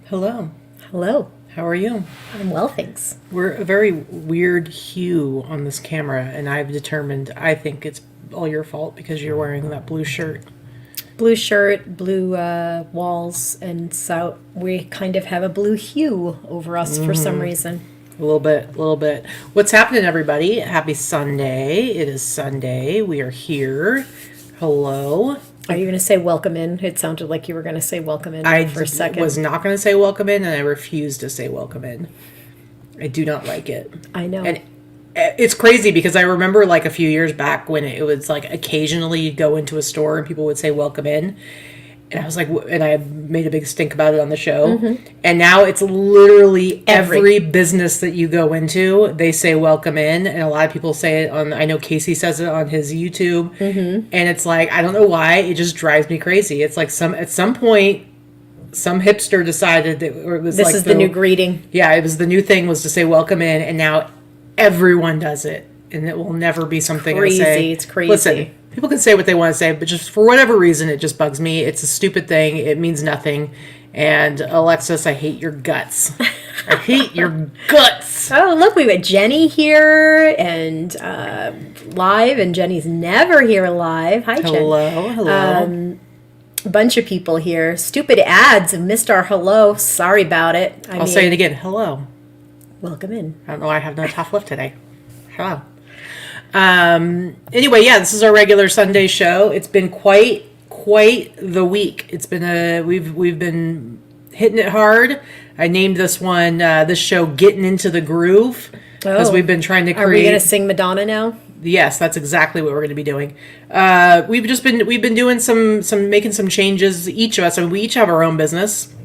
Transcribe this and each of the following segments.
Hello. Hello. How are you? I'm well, thanks. We're a very weird hue on this camera, and I've determined I think it's all your fault because you're wearing that blue shirt. Blue shirt, blue walls, and so we kind of have a blue hue over us for some reason. A little bit, a little bit. What's happening, everybody? Happy Sunday. It is Sunday. We are here. Hello. Are you going to say welcome in? It sounded like you were going to say welcome in for a second. I was not going to say welcome in, and I refuse to say welcome in. I do not like it. I know. And it's crazy because I remember like a few years back when it was like occasionally you'd go into a store and people would say welcome in. And I was like, and I made a big stink about it on the show. Mm-hmm. And now it's literally every business that you go into, they say welcome in. And a lot of people say it on, I know Casey says it on his YouTube. Mm-hmm. And it's like, I don't know why, it just drives me crazy. It's like at some point, some hipster decided that or it was this is the new greeting. Yeah, it was the new thing was to say welcome in. And now everyone does it. And it will never be something I say. It's crazy. Listen, people can say what they want to say, but just for whatever reason, it just bugs me. It's a stupid thing. It means nothing. And Alexis, I hate your guts. I hate your guts. Oh, look, we got Jenny here and live, and Jenny's never here live. Hi, Jen. Hello. A bunch of people here. Stupid ads have missed our hello. Sorry about it. I'll say it again. Hello. Welcome in. I don't know why I have no top lip today. Hello. Anyway, yeah, this is our regular Sunday show. It's been quite the week. It's been we've been hitting it hard. I named this show "Getting into the Groove" because we've been trying to create. Are we going to sing Madonna now? Yes, that's exactly what we're going to be doing. We've been doing some making some changes. Each of us, I mean, we each have our own business.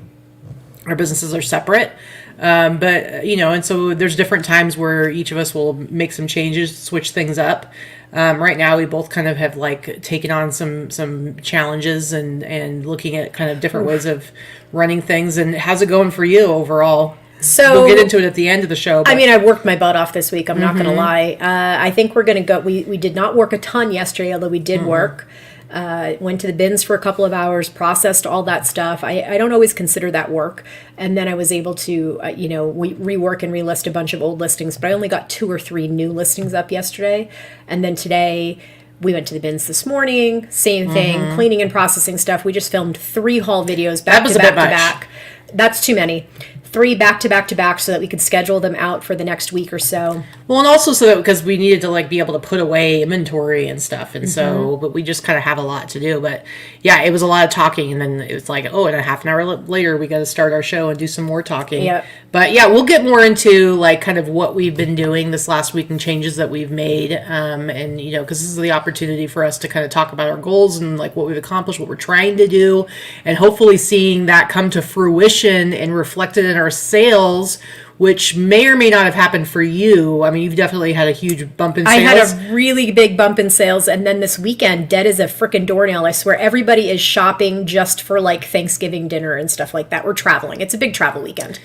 Our businesses are separate. But, you know, and so there's different times where each of us will make some changes, switch things up. Right now, we both kind of have like taken on some challenges and looking at kind of different ways of running things. And how's it going for you overall? So we'll get into it at the end of the show. But. I mean, I worked my butt off this week. I'm not going to lie. I think we're going to go. We did not work a ton yesterday, although we did work. Went to the bins for a couple of hours, processed all that stuff. I don't always consider that work. And then I was able to, rework and relist a bunch of old listings, but I only got 2 or 3 new listings up yesterday. And then today we went to the bins this morning, same thing, cleaning and processing stuff. We just filmed 3 haul videos back to back. That's too many. 3 back to back so that we could schedule them out for the next week or so. Well, and also so that because we needed to like be able to put away inventory and stuff, and so but we just kind of have a lot to do. But yeah, it was a lot of talking, and then it was like, and a half an hour later we got to start our show and do some more talking. Yep. But yeah, we'll get more into like kind of what we've been doing this last week and changes that we've made, and you know, because this is the opportunity for us to kind of talk about our goals and like what we've accomplished, what we're trying to do, and hopefully seeing that come to fruition and reflected in our sales, which may or may not have happened for you. I mean, you've definitely had a huge bump in sales. I had a really big bump in sales, and then this weekend, dead as a frickin' doornail. I swear, everybody is shopping just for like Thanksgiving dinner and stuff like that. We're traveling. It's a big travel weekend.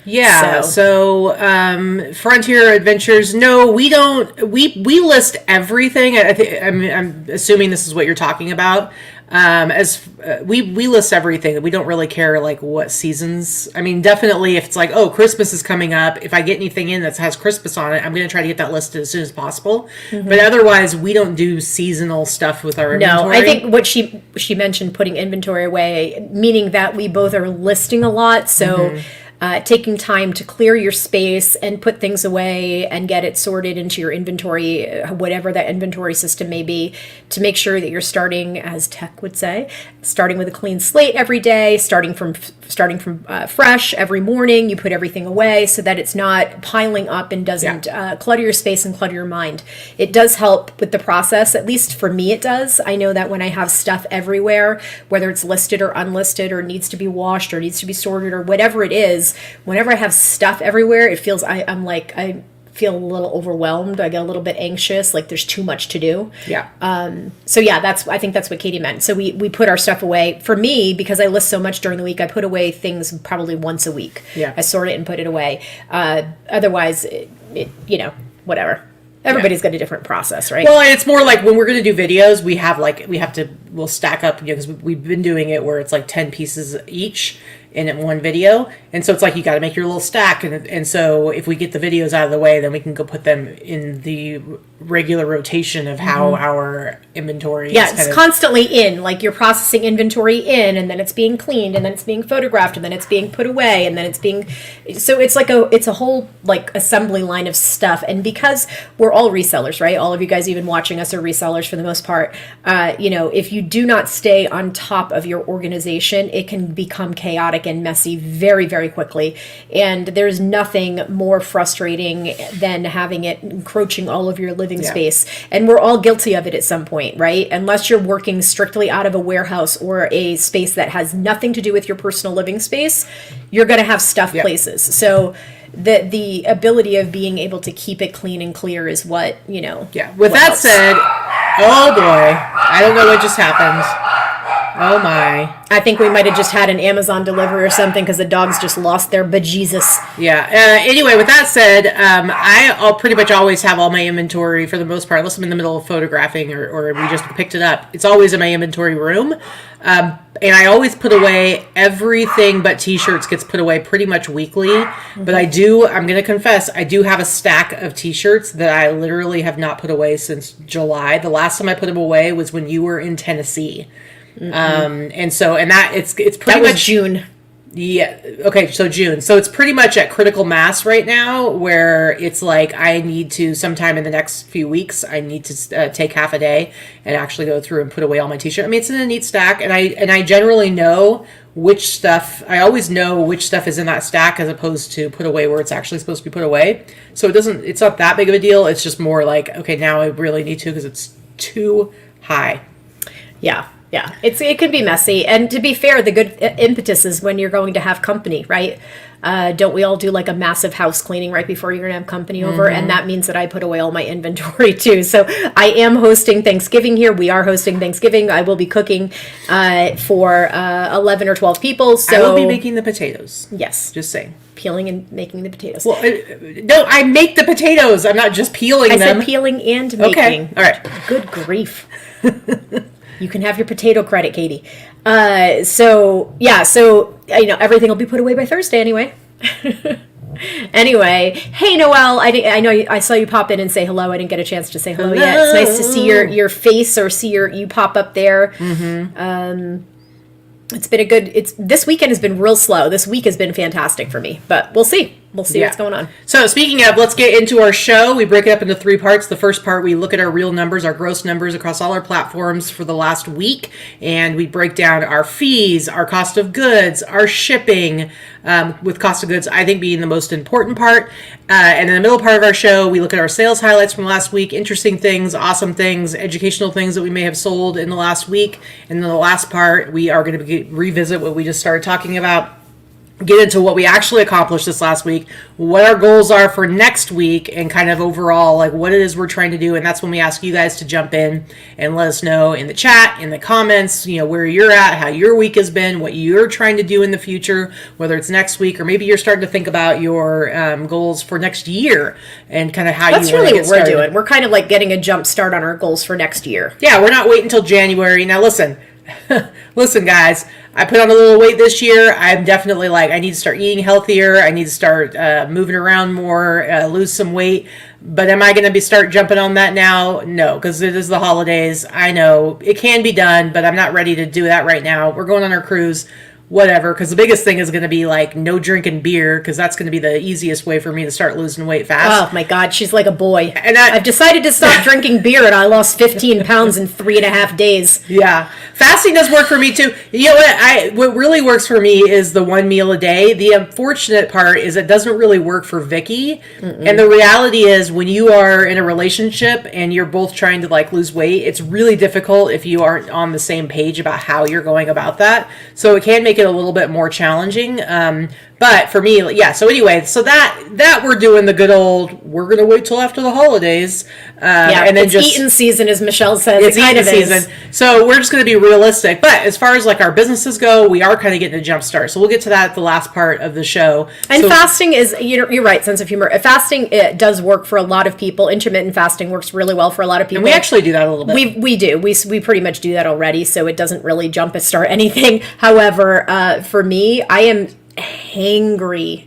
Yeah. So Frontier Adventures. No, we don't. We list everything. I'm assuming this is what you're talking about. We list everything. We don't really care like what seasons. I mean, definitely if it's like, Christmas is coming up, if I get anything in that has Christmas on it, I'm going to try to get that listed as soon as possible. But otherwise, we don't do seasonal stuff with our inventory. No, I think what she mentioned, putting inventory away, meaning that we both are listing a lot. So taking time to clear your space and put things away and get it sorted into your inventory, whatever that inventory system may be, to make sure that you're starting, as tech would say, starting with a clean slate every day, starting from fresh every morning. You put everything away so that it's not piling up and doesn't clutter your space and clutter your mind. It does help with the process, at least for me it does. I know that when I have stuff everywhere, whether it's listed or unlisted or needs to be washed or needs to be sorted or whatever it is, whenever I have stuff everywhere, it feels I feel a little overwhelmed. I get a little bit anxious, like there's too much to do. Yeah. So yeah, I think that's what Katie meant. So we put our stuff away. For me, because I list so much during the week, I put away things probably once a week. Yeah. I sort it and put it away. Otherwise, whatever. Everybody's got a different process, right? Well, and it's more like when we're going to do videos, we'll stack up, because we've been doing it where it's like 10 pieces each. in one video. And so it's like you got to make your little stack. And so if we get the videos out of the way, then we can go put them in the regular rotation of how our inventory is it's constantly in. Like you're processing inventory in, and then it's being cleaned, and then it's being photographed, and then it's being put away, and then it's being. So it's like it's a whole like assembly line of stuff. And because we're all resellers, right? All of you guys even watching us are resellers for the most part. If you do not stay on top of your organization, it can become chaotic and messy very, very quickly. And there's nothing more frustrating than having it encroaching all of your living space. And we're all guilty of it at some point, right? Unless you're working strictly out of a warehouse or a space that has nothing to do with your personal living space, you're going to have stuff places. So the ability of being able to keep it clean and clear is what, With that said, oh boy, I don't know what just happened. Oh my. I think we might have just had an Amazon delivery or something because the dogs just lost their bejesus. Yeah. Anyway, with that said, I'll pretty much always have all my inventory for the most part, unless I'm in the middle of photographing or we just picked it up. It's always in my inventory room. And I always put away everything but t-shirts gets put away pretty much weekly. Mm-hmm. But I'm going to confess, I do have a stack of t-shirts that I literally have not put away since July. The last time I put them away was when you were in Tennessee. Mm-hmm. It's pretty much June. Yeah. Okay. So June. So it's pretty much at critical mass right now where it's like I need to sometime in the next few weeks, I need to take half a day and actually go through and put away all my t-shirts. I mean, it's in a neat stack and I generally know I always know which stuff is in that stack as opposed to put away where it's actually supposed to be put away. So it's not that big of a deal. It's just more like, okay, now I really need to because it's too high. Yeah. Yeah, it can be messy. And to be fair, the good impetus is when you're going to have company, right? Don't we all do like a massive house cleaning right before you're going to have company over? Mm-hmm. And that means that I put away all my inventory too. So I am hosting Thanksgiving here. We are hosting Thanksgiving. I will be cooking for 11 or 12 people. So I will be making the potatoes. Yes. Just saying. Peeling and making the potatoes. Well, no, I make the potatoes. I'm not just peeling them. I said peeling and making. Okay. All right. Good grief. You can have your potato credit, Katie. So everything will be put away by Thursday anyway. Anyway, hey Noelle, I know I saw you pop in and say hello. I didn't get a chance to say hello yet. It's nice to see your face or see you pop up there. Mm-hmm. It's been this weekend has been real slow. This week has been fantastic for me, but we'll see. We'll see what's going on. So speaking of, let's get into our show. We break it up into 3 parts. The first part, we look at our real numbers, our gross numbers across all our platforms for the last week. And we break down our fees, our cost of goods, our shipping, with cost of goods, I think, being the most important part. And in the middle part of our show, we look at our sales highlights from last week, interesting things, awesome things, educational things that we may have sold in the last week. And then the last part, we are going to revisit what we just started talking about. Get into what we actually accomplished this last week, what our goals are for next week, and kind of overall like what it is we're trying to do. And that's when we ask you guys to jump in and let us know in the chat, in the comments, where you're at, how your week has been, what you're trying to do in the future, whether it's next week or maybe you're starting to think about your goals for next year and kind of how that's you want really to get what we're started. Doing. We're kind of like getting a jump start on our goals for next year. Yeah, we're not waiting until January. Now listen, guys, I put on a little weight this year. I'm definitely I need to start eating healthier. I need to start moving around more, lose some weight. But am I going to start jumping on that now? No, because it is the holidays. I know it can be done, but I'm not ready to do that right now. We're going on our cruise. Whatever, because the biggest thing is going to be no drinking beer, because that's going to be the easiest way for me to start losing weight fast. Oh my God, she's like a boy. And I've decided to stop drinking beer, and I lost 15 pounds in 3.5 days. Yeah, fasting does work for me too. You know what really works for me is the 1 meal a day. The unfortunate part is it doesn't really work for Vicky. Mm-mm. And the reality is when you are in a relationship and you're both trying to lose weight, it's really difficult if you aren't on the same page about how you're going about that. So it can make it a little bit more challenging. But But for me, yeah. So anyway, so that we're doing the good old, we're going to wait till after the holidays. And then it's eating season, as Michelle says. It's eating season. So we're just going to be realistic. But as far as like our businesses go, we are kind of getting a jump start. So we'll get to that at the last part of the show. And fasting is, you're right, sense of humor. Fasting, it does work for a lot of people. Intermittent fasting works really well for a lot of people. And we actually do that a little bit. We do. We pretty much do that already, so it doesn't really jump start anything. However, for me, I am hangry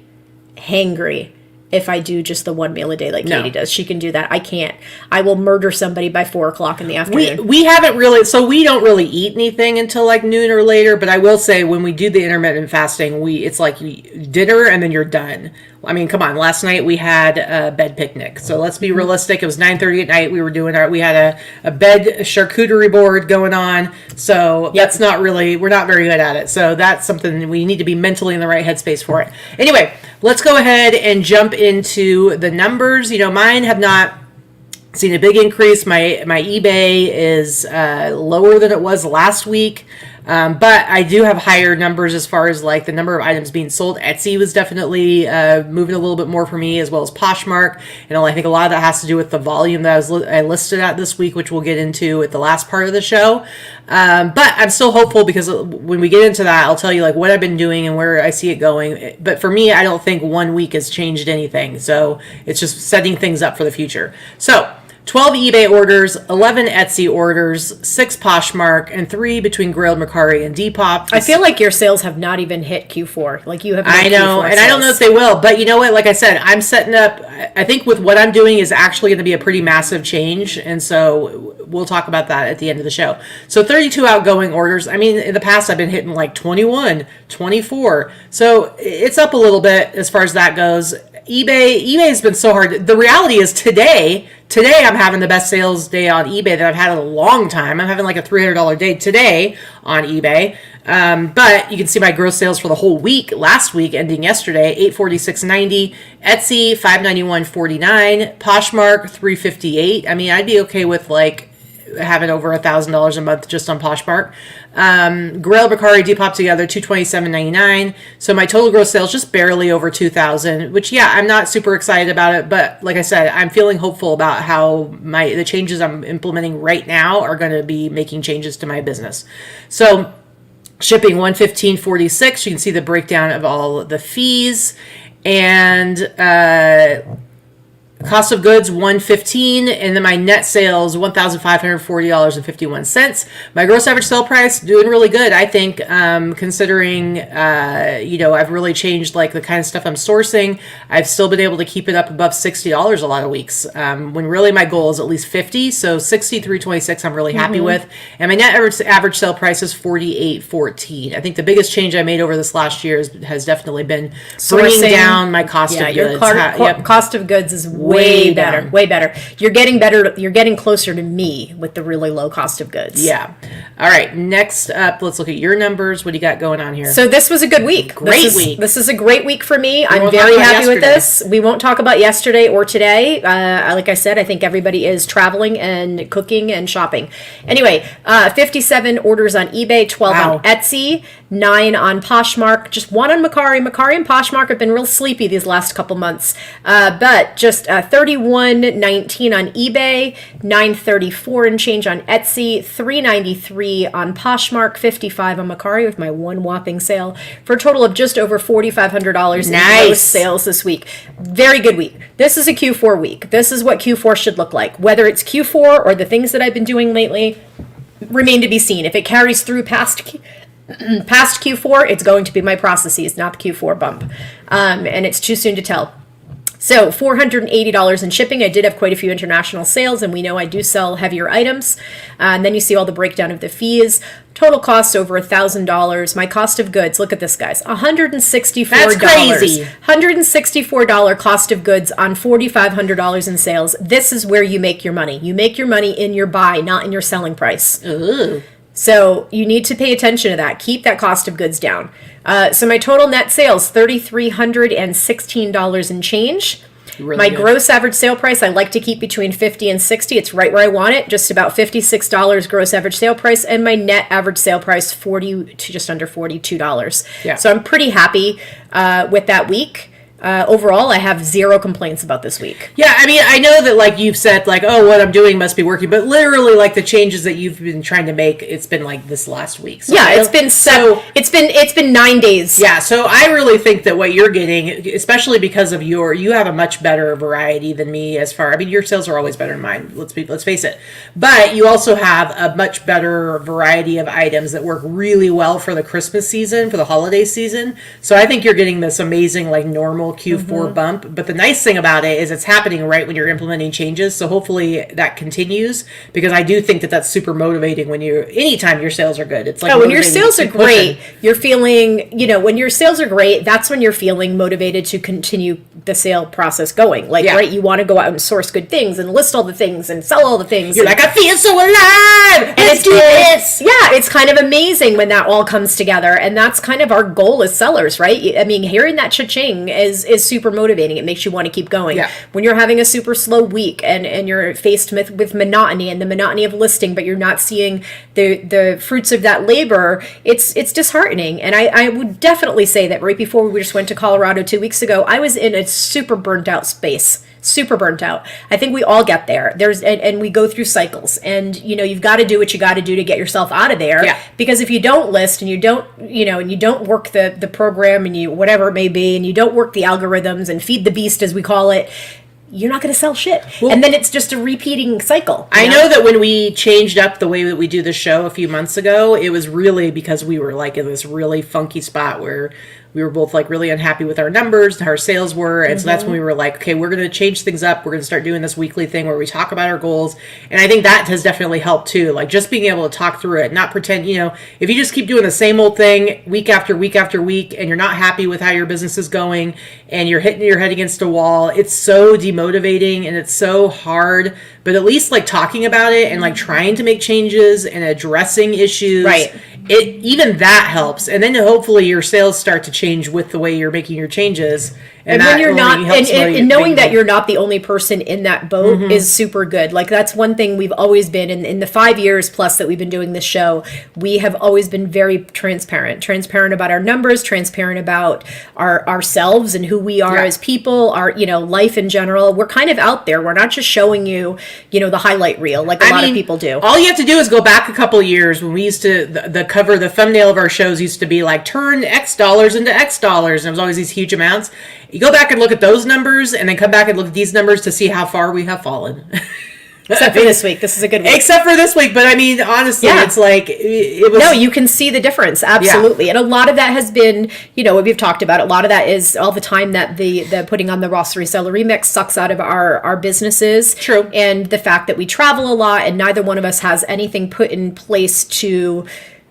if I do just the one meal a day like Katie does. She can do that. I can't. I will murder somebody by 4:00 in the afternoon. We haven't really, so we don't really eat anything until like noon or later, but I will say when we do the intermittent fasting, it's like dinner and then you're done. I mean, come on. Last night we had a bed picnic. So let's be realistic. It was 9:30 at night. We had a bed charcuterie board going on. So that's not really, we're not very good at it. So that's something we need to be mentally in the right headspace for it. Anyway, let's go ahead and jump into the numbers. Mine have not seen a big increase. My eBay is lower than it was last week. But I do have higher numbers as far as like the number of items being sold. Etsy was definitely moving a little bit more for me, as well as Poshmark. I think a lot of that has to do with the volume that I listed at this week, which we'll get into at the last part of the show. But I'm still hopeful because when we get into that, I'll tell you like what I've been doing and where I see it going. But for me, I don't think 1 week has changed anything. So it's just setting things up for the future. So 12 eBay orders, 11 Etsy orders, 6 Poshmark, and 3 between Grilled Macari and Depop. I feel like your sales have not even hit Q4. Like you have. I know, and I don't know if they will. But you know what? Like I said, I'm setting up. I think with what I'm doing is actually going to be a pretty massive change, and so we'll talk about that at the end of the show. So 32 outgoing orders. I mean, in the past, I've been hitting like 21, 24. So it's up a little bit as far as that goes. eBay has been so hard. The reality is today I'm having the best sales day on eBay that I've had in a long time. I'm having like a $300 day today on eBay. But you can see my gross sales for the whole week, last week ending yesterday, $846.90, Etsy $591.49, Poshmark $358. I mean, I'd be okay with like having over $1,000 a month just on Poshmark. Grail, Bacari, Depop together, $227.99. So my total gross sales just barely over $2,000, which I'm not super excited about it, but like I said, I'm feeling hopeful about how the changes I'm implementing right now are going to be making changes to my business. So shipping $115.46. You can see the breakdown of all the fees, and cost of goods $115, and then my net sales $1,540.51. My gross average sale price doing really good, I think, considering I've really changed like the kind of stuff I'm sourcing. I've still been able to keep it up above $60 a lot of weeks, when really my goal is at least 50. So $63.26 I'm really happy with, and my net average sale price is $48.14. I think the biggest change I made over this last year has definitely been bringing down my cost of goods. Your cost of goods is way better. You're getting better. You're getting closer to me with the really low cost of goods. Yeah. All right. Next up, let's look at your numbers. What do you got going on here? So this was a good week. Great week. This is a great week for me. I'm very happy with this. We won't talk about yesterday or today. Like I said, I think everybody is traveling and cooking and shopping. Anyway, 57 orders on eBay, 12 on Etsy, 9 on Poshmark, just 1 on Macari. Macari and Poshmark have been real sleepy these last couple months, but just $31.19 on eBay, $9.34 and change on Etsy, $3.93 on Poshmark, $55 on Macari with my one whopping sale, for a total of just over $4,500 in gross sales this week. Very good week. This is a Q4 week. This is what Q4 should look like. Whether it's Q4 or the things that I've been doing lately remain to be seen. If it carries through past Q4, it's going to be my processes, not the Q4 bump. And it's too soon to tell. So $480 in shipping. I did have quite a few international sales, and we know I do sell heavier items. And then you see all the breakdown of the fees. Total cost over $1,000. My cost of goods, look at this, guys, $164. That's crazy. $164 cost of goods on $4,500 in sales. This is where you make your money. You make your money in your buy, not in your selling price. Ooh. So you need to pay attention to that. Keep that cost of goods down. So my total net sales, $3,316 and change. Really My good. gross average sale price, I like to keep between 50 and 60. It's right where I want it, just about $56 gross average sale price, and my net average sale price 40 to just under $42. Yeah. So I'm pretty happy with that week. Overall, I have zero complaints about this week. Yeah, I mean, I know that like you've said, like, oh, what I'm doing must be working, but literally, like the changes that you've been trying to make, it's been like this last week. So Yeah, it's been 9 days. Yeah, so I really think that what you're getting, especially because of you have a much better variety than me as far. I mean, your sales are always better than mine. Let's face it. But you also have a much better variety of items that work really well for the Christmas season, for the holiday season. So I think you're getting this amazing like normal Q4 bump. But the nice thing about it is it's happening right when you're implementing changes. So hopefully that continues, because I do think that that's super motivating anytime your sales are good. It's like when your motivating sales to are keep pushing. great, you're feeling, when your sales are great, that's when you're feeling motivated to continue the sale process going. Like, Yeah. right, you want to go out and source good things and list all the things and sell all the things. You're like, I feel so alive. Let's do this. Yeah, it's kind of amazing when that all comes together. And that's kind of our goal as sellers, right? I mean, hearing that cha-ching is super motivating. It makes you want to keep going. Yeah. When you're having a super slow week and you're faced with monotony and the monotony of listing, but you're not seeing the fruits of that labor, it's disheartening. And I would definitely say that right before we just went to Colorado 2 weeks ago, I was in a super burnt out space. Super burnt out. I think we all get there. And we go through cycles, and you've got to do what you got to do to get yourself out of there. Yeah. Because if you don't list and you don't and you don't work the program and you whatever it may be, and you don't work the algorithms and feed the beast as we call it, you're not going to sell shit. Well, and then it's just a repeating cycle. I know that when we changed up the way that we do the show a few months ago, it was really because we were like in this really funky spot where we were both like really unhappy with our numbers, how our sales were. And so that's when we were like, okay, we're going to change things up. We're going to start doing this weekly thing where we talk about our goals. And I think that has definitely helped too. Like just being able to talk through it, not pretend, if you just keep doing the same old thing week after week after week, and you're not happy with how your business is going and you're hitting your head against a wall, it's so demotivating and it's so hard. But at least like talking about it and like trying to make changes and addressing issues. Right. Even that helps, and then hopefully your sales start to change with the way you're making your changes. And when you're not, and knowing that you're not the only person in that boat is super good. Like that's one thing we've always been in the 5 years plus that we've been doing this show. We have always been very transparent about our numbers, transparent about ourselves and who we are as people, our life in general. We're kind of out there. We're not just showing you the highlight reel like a lot of people do. All you have to do is go back a couple of years when we used to the thumbnail of our shows used to be like turn X dollars into X dollars, and it was always these huge amounts. You go back and look at those numbers and then come back and look at these numbers to see how far we have fallen. Except for this week. This is a good week. Except for this week. But I mean, honestly, it's like, it was... No, you can see the difference. Absolutely. And a lot of that has been, what we've talked about. A lot of that is all the time that the putting on the Ross Reseller Remix sucks out of our businesses. True. And the fact that we travel a lot and neither one of us has anything put in place to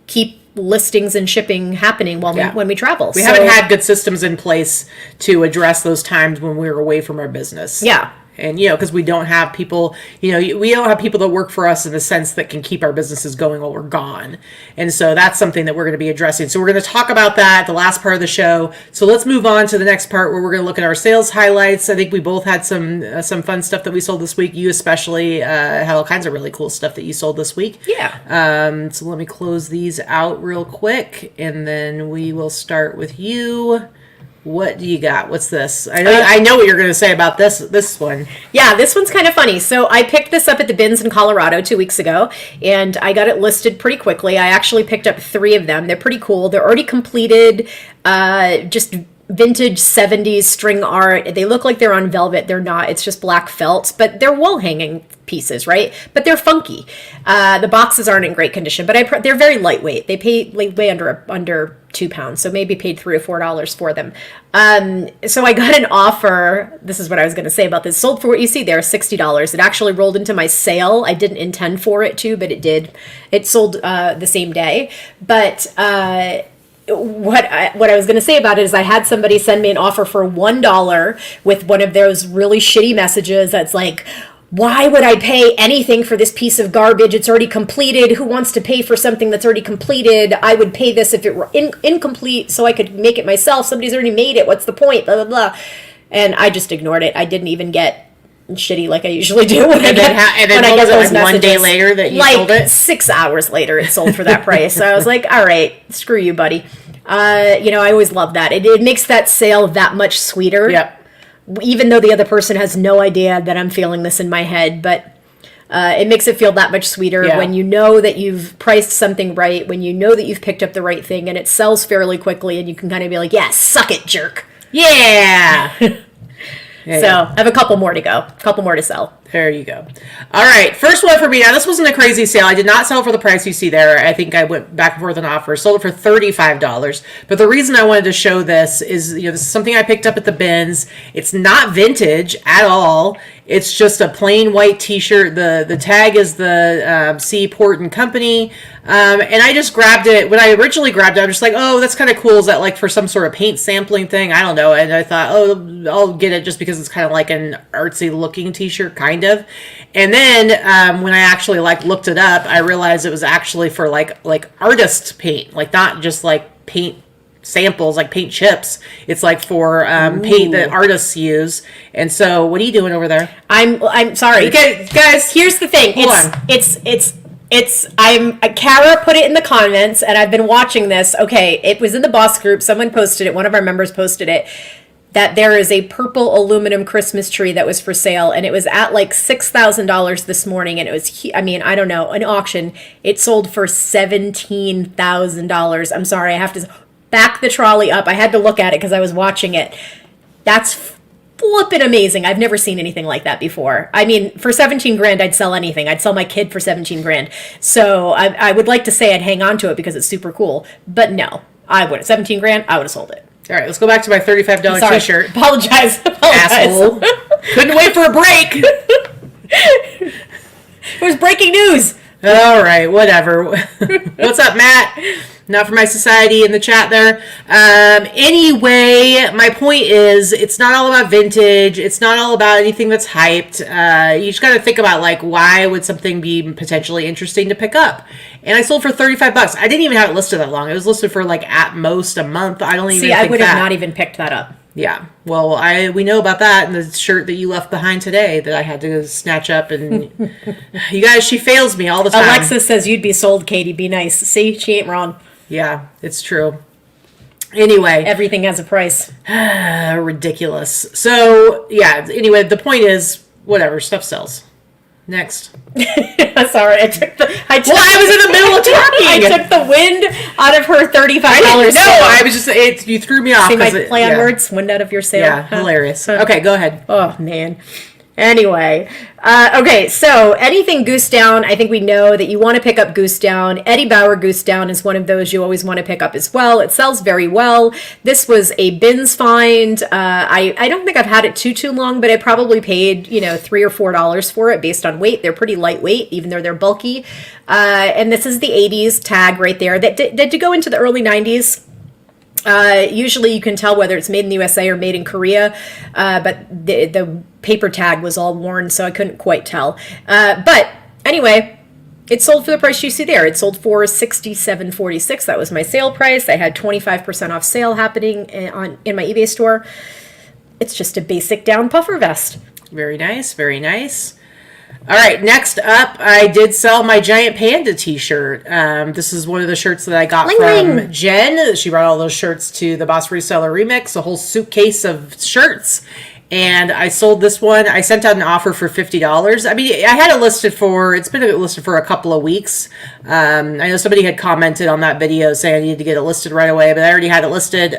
keep listings and shipping happening when we travel. We haven't had good systems in place to address those times when we're away from our business. Yeah. And, because we don't have people, we don't have people that work for us in the sense that can keep our businesses going while we're gone. And so that's something that we're going to be addressing. So we're going to talk about that at the last part of the show. So let's move on to the next part where we're going to look at our sales highlights. I think we both had some fun stuff that we sold this week. You especially had all kinds of really cool stuff that you sold this week. Yeah. So let me close these out real quick, and then we will start with you. What do you got? What's this? I know what you're going to say about this one. Yeah, this one's kind of funny. So I picked this up at the bins in Colorado 2 weeks ago, and I got it listed pretty quickly. I actually picked up 3 of them. They're pretty cool. They're already completed, just vintage 70s string art. They look like they're on velvet. They're not. It's just black felt, but they're wall hanging pieces, right? But they're funky. The boxes aren't in great condition, but they're very lightweight. They weigh under 2 pounds, so maybe paid $3 or $4 for them. So I got an offer. This is what I was going to say about this. Sold for what you see there, $60. It actually rolled into my sale. I didn't intend for it to, but it did. It sold the same day. But what I was going to say about it is I had somebody send me an offer for $1 with one of those really shitty messages that's like, why would I pay anything for this piece of garbage? It's already completed. Who wants to pay for something that's already completed? I would pay this if it were incomplete so I could make it myself. Somebody's already made it. What's the point? Blah, blah, blah. And I just ignored it. I didn't even get shitty like I usually do when I get those messages. 1 day later that you sold it? 6 hours later it sold for that price. So I was like, all right, screw you, buddy. I always love that. It makes that sale that much sweeter. Yep. Even though the other person has no idea that I'm feeling this in my head, but it makes it feel that much sweeter when you know that you've priced something right, when you know that you've picked up the right thing, and it sells fairly quickly, and you can kind of be like, yeah, suck it, jerk. Yeah. I have a couple more to go. A couple more to sell. There you go. All right. First one for me. Now, this wasn't a crazy sale. I did not sell for the price you see there. I think I went back and forth on offers. Sold it for $35. But the reason I wanted to show this is, this is something I picked up at the bins. It's not vintage at all. It's just a plain white t-shirt. The tag is the C. Port and Company. And I just grabbed it. When I originally grabbed it, I'm just like, oh, that's kind of cool. Is that like for some sort of paint sampling thing? I don't know. And I thought, oh, I'll get it just because it's kind of like an artsy looking t-shirt, kind of. And then when I actually looked it up, I realized it was actually for like artist paint, like not just like paint samples, like paint chips. It's like for paint that artists use. And so, what are you doing over there? I'm sorry. Okay, guys, here's the thing. Kara put it in the comments, and I've been watching this. Okay, it was in the boss group. Someone posted it. One of our members posted it. That there is a purple aluminum Christmas tree that was for sale, and it was at like $6,000 this morning, and it was, I don't know, an auction. It sold for $17,000. I'm sorry, I have to back the trolley up. I had to look at it because I was watching it. That's flippin' amazing. I've never seen anything like that before. I mean, for 17 grand, I'd sell anything. I'd sell my kid for 17 grand. So I would like to say I'd hang on to it because it's super cool, but no, I wouldn't. 17 grand, I would have sold it. All right, let's go back to my $35 t-shirt. Apologize. Asshole. Couldn't wait for a break. It was breaking news. All right, whatever. What's up, Matt? Not for my society in the chat there. Anyway, my point is, it's not all about vintage. It's not all about anything that's hyped. You just got to think about, why would something be potentially interesting to pick up? And I sold for $35. I didn't even have it listed that long. It was listed for, at most a month. I don't even think I would have not even picked that up. Yeah. Well, we know about that and the shirt that you left behind today that I had to snatch up. And you guys, she fails me all the time. Alexis says you'd be sold, Katie. Be nice. See, she ain't wrong. Yeah, it's true. Anyway. Everything has a price. Ridiculous. So, yeah. Anyway, the point is, whatever. Stuff sells. Next. Sorry, I was in the middle of talking. I took the wind out of her $35. I was just, you threw me off. See my play on words? Wind out of your sail. Yeah, hilarious. Okay, go ahead. Oh, man. Anyway, okay, so anything goose down, I think we know that you want to pick up goose down. Eddie Bauer goose down is one of those you always want to pick up as well. It sells very well. This was a bins find. I don't think I've had it too long, but I probably paid, $3 or $4 for it based on weight. They're pretty lightweight, even though they're bulky. And this is the 80s tag right there. That did go into the early 90s. Usually you can tell whether it's made in the USA or made in Korea, but the paper tag was all worn, so I couldn't quite tell. But anyway, it sold for the price you see there. It sold for $67.46. That was my sale price. I had 25% off sale happening in my eBay store. It's just a basic down puffer vest. Very nice, very nice. All right, next up, I did sell my Giant Panda t-shirt. This is one of the shirts that I got from Jen. She brought all those shirts to the Boss Reseller Remix, a whole suitcase of shirts. And I sold this one. I sent out an offer for $50. I mean, I had it listed it's been listed for a couple of weeks. I know somebody had commented on that video saying I needed to get it listed right away, but I already had it listed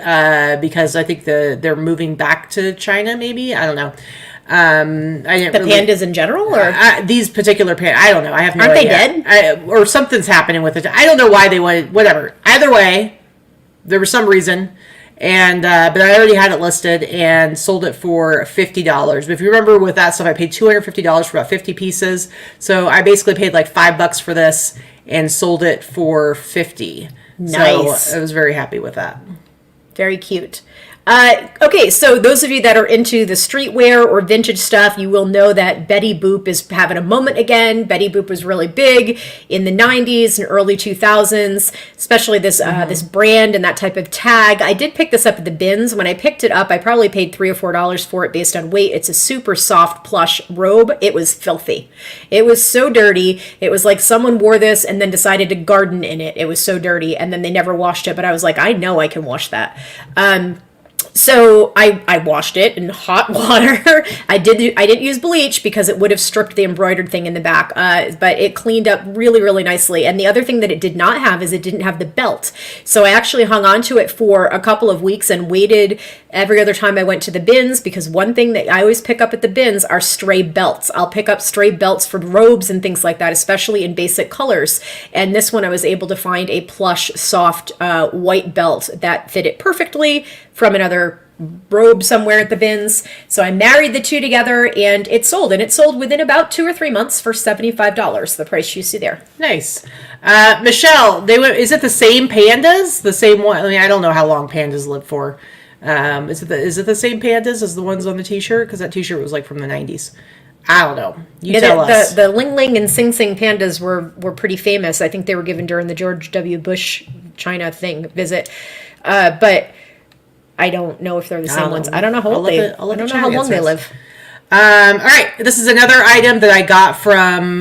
because I think they're moving back to China, maybe? I don't know. Pandas in general, or these particular pandas, I don't know. I have no idea. Aren't they dead? Or something's happening with it. I don't know why they wanted. Whatever. Either way, there was some reason, and but I already had it listed and sold it for $50. But if you remember with that stuff, I paid $250 for about 50 pieces. So I basically paid like $5 for this and sold it for $50. Nice. So I was very happy with that. Very cute. Okay, so those of you that are into the streetwear or vintage stuff, you will know that Betty Boop is having a moment again. Betty Boop was really big in the 90s and early 2000s, especially this this brand and that type of tag. I did pick this up at the bins. When I picked it up, I probably paid $3 or $4 for it based on weight. It's a super soft plush robe. It was filthy. It was so dirty. It was like someone wore this and then decided to garden in it. It was so dirty, and then they never washed it, but I was like, I know I can wash that. So I washed it in hot water. I didn't use bleach because it would have stripped the embroidered thing in the back, but it cleaned up really, really nicely. And the other thing that it did not have is it didn't have the belt. So I actually hung on to it for a couple of weeks and waited every other time I went to the bins, because one thing that I always pick up at the bins are stray belts. I'll pick up stray belts for robes and things like that, especially in basic colors. And this one I was able to find a plush, soft, white belt that fit it perfectly from another robe somewhere at the bins. So I married the two together, and it sold. And it sold within about 2 or 3 months for $75, the price you see there. Nice. Michelle, is it the same pandas? The same one? I mean, I don't know how long pandas live for. Is it the same pandas as the ones on the t-shirt? Because that t-shirt was like from the 90s. I don't know. You tell us. The Ling Ling and Sing Sing pandas were pretty famous. I think they were given during the George W. Bush China visit. But I don't know if they're the same ones. I don't know how old I don't know how long they live. All right, this is another item that I got from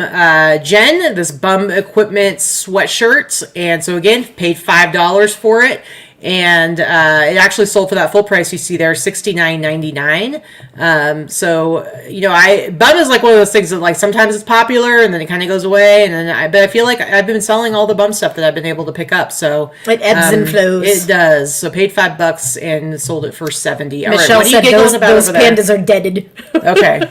Jen, this Bum Equipment sweatshirt. And so again, paid $5 for it. And it actually sold for that full price you see there, $69.99. So, Bum is like one of those things that like sometimes it's popular and then it kind of goes away. And then but I feel like I've been selling all the Bum stuff that I've been able to pick up. So it ebbs and flows. It does. So paid $5 and sold it for $70. Michelle said those pandas are deaded. Okay.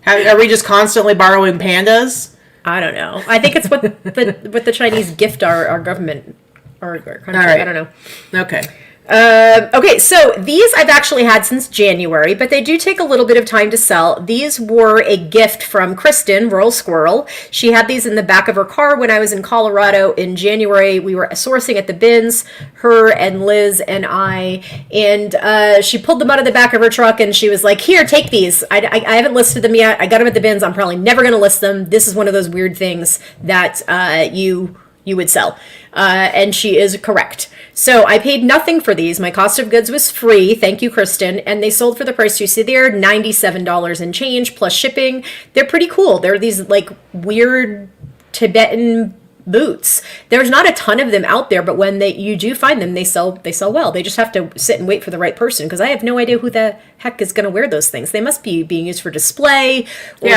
Are we just constantly borrowing pandas? I don't know. I think it's what the Chinese gift our government. Or country. Right. I don't know. Okay. Okay, so these I've actually had since January, but they do take a little bit of time to sell. These were a gift from Kristen, Rural Squirrel. She had these in the back of her car when I was in Colorado in January. We were sourcing at the bins, her and Liz and I, and she pulled them out of the back of her truck and she was like, here, take these. I haven't listed them yet. I got them at the bins. I'm probably never going to list them. This is one of those weird things that you would sell. And she is correct. So I paid nothing for these. My cost of goods was free. Thank you, Kristen. And they sold for the price you see there, $97 and change plus shipping. They're pretty cool. They're these like weird Tibetan boots. There's not a ton of them out there, but when you do find them, they sell well. They just have to sit and wait for the right person, because I have no idea who the heck is going to wear those things. They must be being used for display or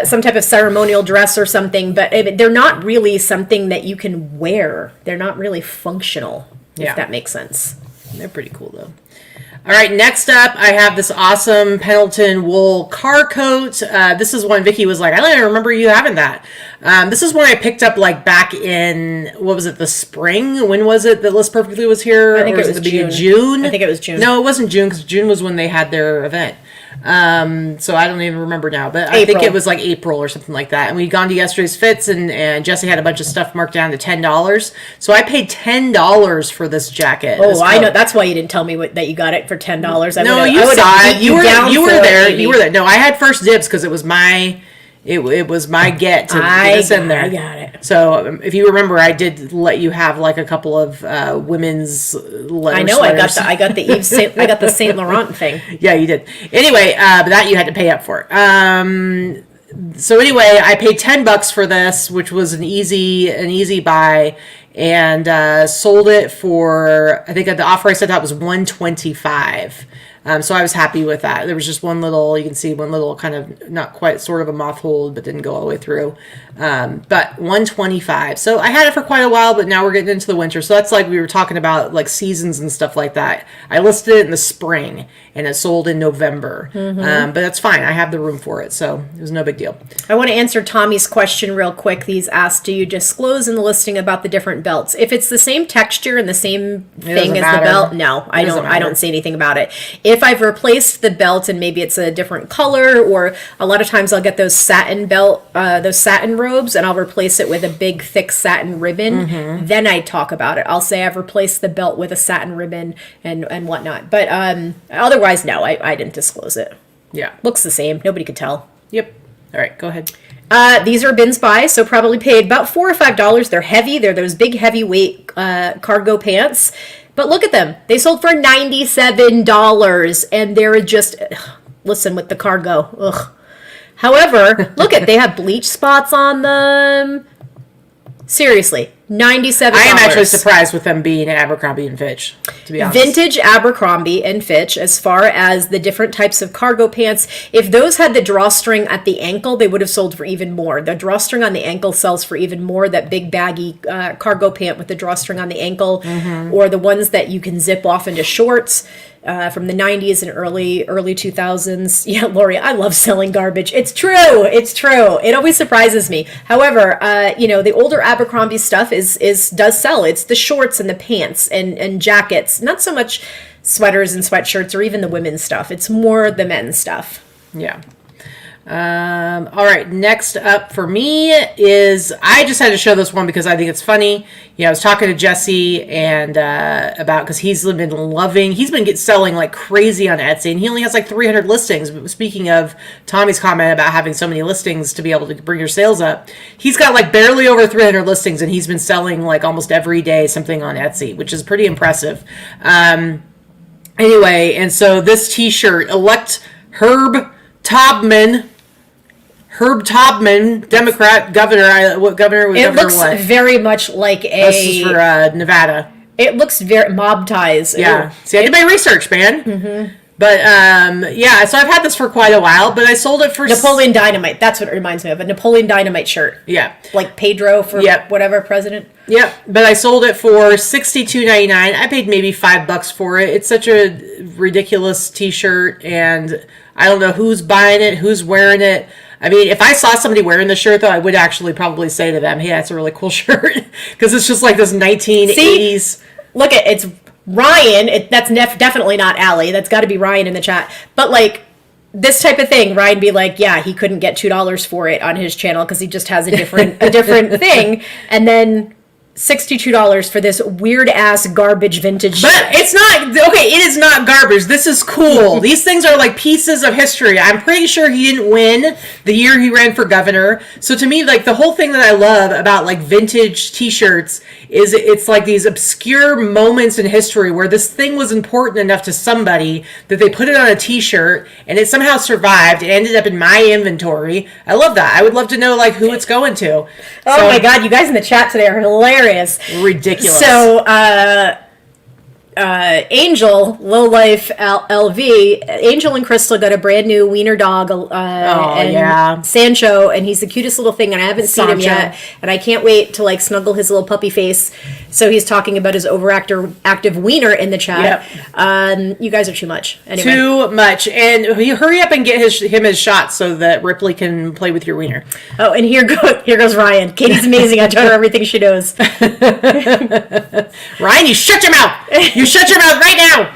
some type of ceremonial dress or something, but they're not really something that you can wear. They're not really functional, if that makes sense. They're pretty cool though. All right, next up, I have this awesome Pendleton wool car coat. This is one Vicky was like, I don't even remember you having that. This is one I picked up like back in, what was it, the spring? When was it that Liz Perfectly was here? I think it was June. I think it was June. No, it wasn't June, because June was when they had their event. So I don't even remember now, but I think it was like April or something like that. And we'd gone to yesterday's fits, and Jesse had a bunch of stuff marked down to $10. So I paid $10 for this jacket. Oh, I know. That's why you didn't tell me that you got it for $10. No, you saw it. You were there. You were there. No, I had first dibs because it was my get to get us in there. I got it. So if you remember, I did let you have like a couple of women's leather I know. sweaters. I got the Yves Saint, I got the Saint Laurent thing. Yeah, you did. Anyway, but that you had to pay up for. So anyway, I paid $10 for this, which was an easy buy, and sold it for, I think the offer I sent out was $125. So I was happy with that. There was just one little kind of not quite sort of a moth hold, but didn't go all the way through. But $125. So I had it for quite a while, but now we're getting into the winter. So that's like we were talking about like seasons and stuff like that. I listed it in the spring and it sold in November. But that's fine. I have the room for it. So it was no big deal. I want to answer Tommy's question real quick. He's asked, do you disclose in the listing about the different belts? If it's the same texture and the same thing as the belt, no, I don't say anything about it. if I've replaced the belt and maybe it's a different color, or a lot of times I'll get those satin those satin robes, and I'll replace it with a big thick satin ribbon, then I talk about it. I'll say I've replaced the belt with a satin ribbon and whatnot. But otherwise, no, I didn't disclose it. Yeah. Looks the same. Nobody could tell. Yep. All right, go ahead. These are bins by, so probably paid about $4 or $5. They're heavy. They're those big heavyweight cargo pants. But look at them. They sold for $97, and they're just, listen, with the cargo. Ugh. However, look at, they have bleach spots on them. Seriously, $97. I am actually surprised with them being Abercrombie and Fitch, to be honest. Vintage Abercrombie and Fitch, as far as the different types of cargo pants. If those had the drawstring at the ankle, they would have sold for even more. The drawstring on the ankle sells for even more. That big baggy cargo pant with the drawstring on the ankle, or the ones that you can zip off into shorts. From the 90s and early 2000s. Yeah, Lori, I love selling garbage. It's true. It's true. It always surprises me. However, the older Abercrombie stuff does sell. It's the shorts and the pants and jackets. Not so much sweaters and sweatshirts or even the women's stuff. It's more the men's stuff. Yeah. All right, next up for me is, I just had to show this one because I think it's funny. I was talking to Jesse and about, because he's been selling like crazy on Etsy, and he only has like 300 listings. But speaking of Tommy's comment about having so many listings to be able to bring your sales up, he's got like barely over 300 listings, and he's been selling like almost every day something on Etsy, which is pretty impressive. Anyway, and so this t-shirt, elect Herb Taubman, Democrat governor. What governor was? It looks very much like This is for Nevada. It looks very mob ties. Yeah. See, I did my research, man. Mm-hmm. But yeah, so I've had this for quite a while, but I sold it for Napoleon Dynamite. That's what it reminds me of, a Napoleon Dynamite shirt. Yeah, like Pedro for whatever president. Yep, but I sold it for $62.99. I paid maybe $5 for it. It's such a ridiculous T-shirt, and I don't know who's buying it, who's wearing it. I mean, if I saw somebody wearing the shirt, though, I would actually probably say to them, hey, that's a really cool shirt. Because it's just like this 1980s. See? Look at it's Ryan. That's definitely not Allie. That's got to be Ryan in the chat. But, like, this type of thing, Ryan be like, yeah, he couldn't get $2 for it on his channel because he just has a different thing. And then $62 for this weird ass garbage vintage. But it's not okay. It is not garbage. This is cool. These things are like pieces of history. I'm pretty sure he didn't win the year he ran for governor. So to me, like, the whole thing that I love about like vintage T-shirts is it's like these obscure moments in history where this thing was important enough to somebody that they put it on a T-shirt and it somehow survived. It ended up in my inventory. I love that. I would love to know like who it's going to. Oh my God, you guys in the chat today are hilarious. Ridiculous. So, Angel, Lowlife LV, Angel and Crystal got a brand new wiener dog, Sancho, and he's the cutest little thing, and I haven't seen him yet, and I can't wait to like snuggle his little puppy face. So he's talking about his overactive wiener in the chat. Yep. You guys are too much. Anyway. Too much, and hurry up and get him his shot so that Ripley can play with your wiener. Oh, and here goes Ryan. Katie's amazing. I taught her everything she knows. Ryan, you shut your mouth. You shut your mouth right now.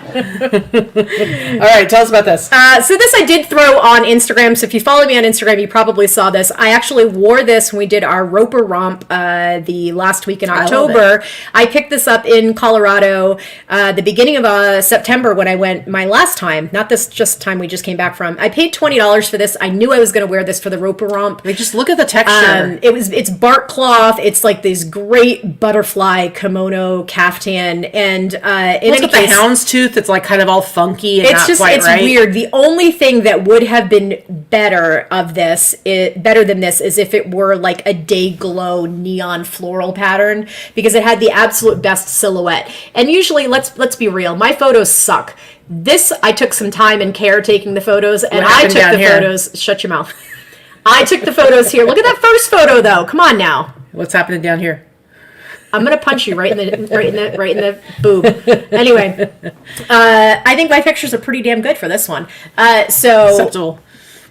All right, tell us about this. So this I did throw on Instagram. So if you follow me on Instagram, you probably saw this. I actually wore this when we did our Roper Romp the last week in October. I picked this up in Colorado the beginning of September when I went my last time. Not this just time we just came back from. I paid $20 for this. I knew I was going to wear this for the Roper Romp. Like, just look at the texture. It's bark cloth. It's like this great butterfly kimono caftan, and in any case, the houndstooth, it's like kind of all funky and it's weird. The only thing that would have been better than this is if it were like a day glow neon floral pattern, because it had the absolute best silhouette. And usually, let's be real, my photos suck. This, I took some time and care taking the photos, and I took the photos. Shut your mouth. I took the photos here. Look at that first photo, though. Come on now. What's happening down here? I'm gonna punch you right in the boob. Anyway, I think my pictures are pretty damn good for this one. Acceptable.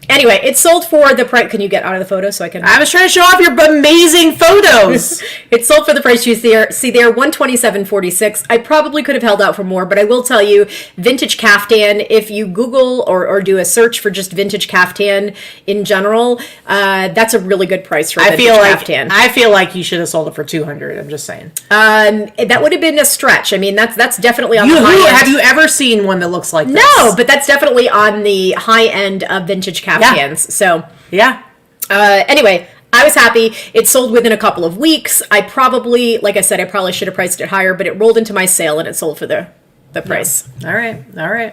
Anyway, it sold for the price. Can you get out of the photo so I can? I was trying to show off your amazing photos. It sold for the price you see there, $127.46. I probably could have held out for more, but I will tell you, vintage caftan. If you Google or do a search for just vintage caftan in general, that's a really good price for vintage caftan. I feel like you should have sold it for $200. I'm just saying. That would have been a stretch. I mean, that's definitely on the high end. Have you ever seen one that looks like this? No, but that's definitely on the high end of vintage caftans. Yeah. So yeah. Anyway, I was happy. It sold within a couple of weeks. Like I said, I probably should have priced it higher, but it rolled into my sale and it sold for the price. Yeah.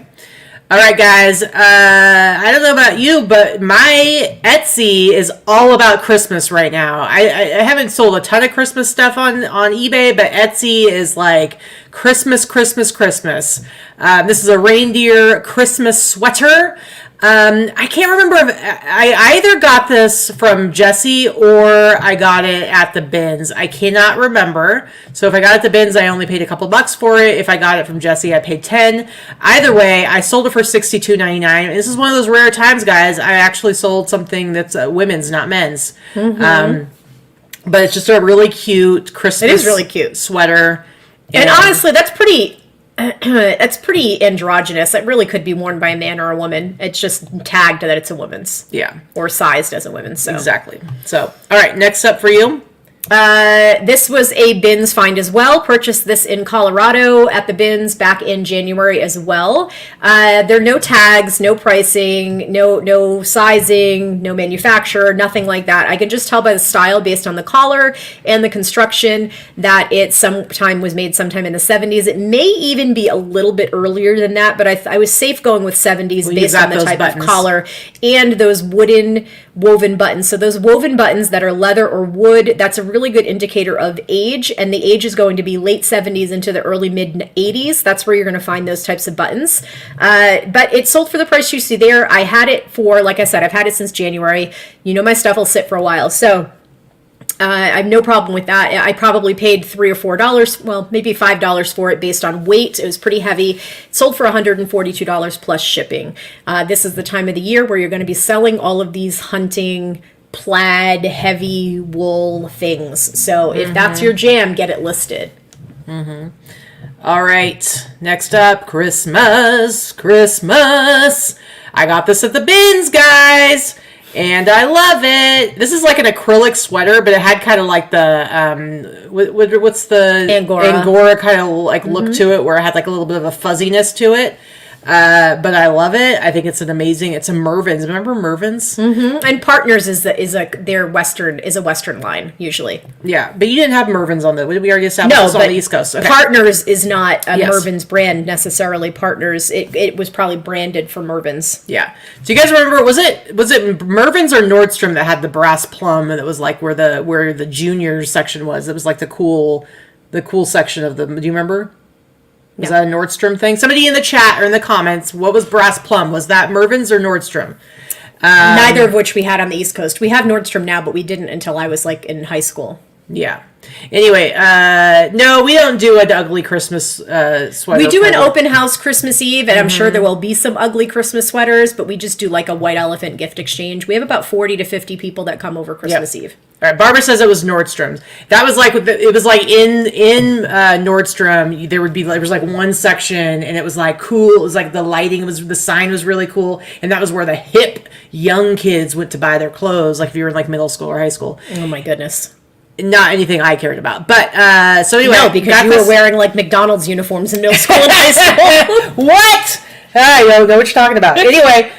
All right, guys. I don't know about you, but my Etsy is all about Christmas right now. I haven't sold a ton of Christmas stuff on eBay, but Etsy is like Christmas. This is a reindeer Christmas sweater. I can't remember if I either got this from Jesse or I got it at the bins. I cannot remember. So if I got it at the bins, I only paid a couple bucks for it. If I got it from Jesse, I paid 10. Either way, I sold it for $62.99. This is one of those rare times, guys. I actually sold something that's women's, not men's. Mm-hmm. But it's just a really cute Christmas. It is really cute sweater. And honestly, that's pretty androgynous. It really could be worn by a man or a woman. It's just tagged that it's a woman's. Yeah. Or sized as a woman's. So. Exactly. So, all right, next up for you. This was a bins find as well. Purchased this in Colorado at the bins back in January as well. There are no tags, no pricing, no sizing, no manufacturer, nothing like that. I can just tell by the style based on the collar and the construction that it was made sometime in the 70s. It may even be a little bit earlier than that, but I was safe going with 70s based on the type of collar and those wooden woven buttons. So those woven buttons that are leather or wood, that's a really good indicator of age, and the age is going to be late 70s into the early mid 80s. That's where you're going to find those types of buttons. But it sold for the price you see there. I had it for, like I said, I've had it since January. You know, my stuff will sit for a while. So I have no problem with that. I probably paid $3 or $4, well, maybe $5 for it based on weight. It was pretty heavy. It sold for $142 plus shipping. This is the time of the year where you're going to be selling all of these hunting plaid, heavy wool things. So if that's your jam, get it listed. Mm-hmm. All right. Next up, Christmas. I got this at the bins, guys. And I love it. This is like an acrylic sweater, but it had kind of like the, what's the Angora kind of like look to it, where it had like a little bit of a fuzziness to it. But I love it. I think it's it's a Mervyn's. Remember Mervyn's? Mm-hmm. And Partners is a Western line usually. Yeah, but you didn't have Mervyn's on we already established this on the East Coast. Okay. Partners is not a Mervyn's brand necessarily. Partners, it was probably branded for Mervyn's. Yeah. Do you guys remember? Was it Mervyn's or Nordstrom that had the brass plum, and it was like where the junior section was? It was like the cool section of the. Do you remember? Was that a Nordstrom thing? Somebody in the chat or in the comments, what was brass plum? Was that Mervyn's or Nordstrom? Neither of which we had on the East Coast. We have Nordstrom now, but we didn't until I was like in high school. Yeah. Anyway, no, we don't do an ugly Christmas sweater. We do an open house Christmas Eve, and I'm sure there will be some ugly Christmas sweaters, but we just do like a white elephant gift exchange. We have about 40 to 50 people that come over Christmas Eve. All right, Barbara says it was Nordstrom's. That was like it was like in Nordstrom. There was like one section, and it was like cool. It was like the sign was really cool, and that was where the hip young kids went to buy their clothes. Like if you were in like middle school or high school. Oh my goodness. Not anything I cared about, but so anyway, no, because you were wearing like McDonald's uniforms in middle school and high school. What? You know what you're talking about. Anyway,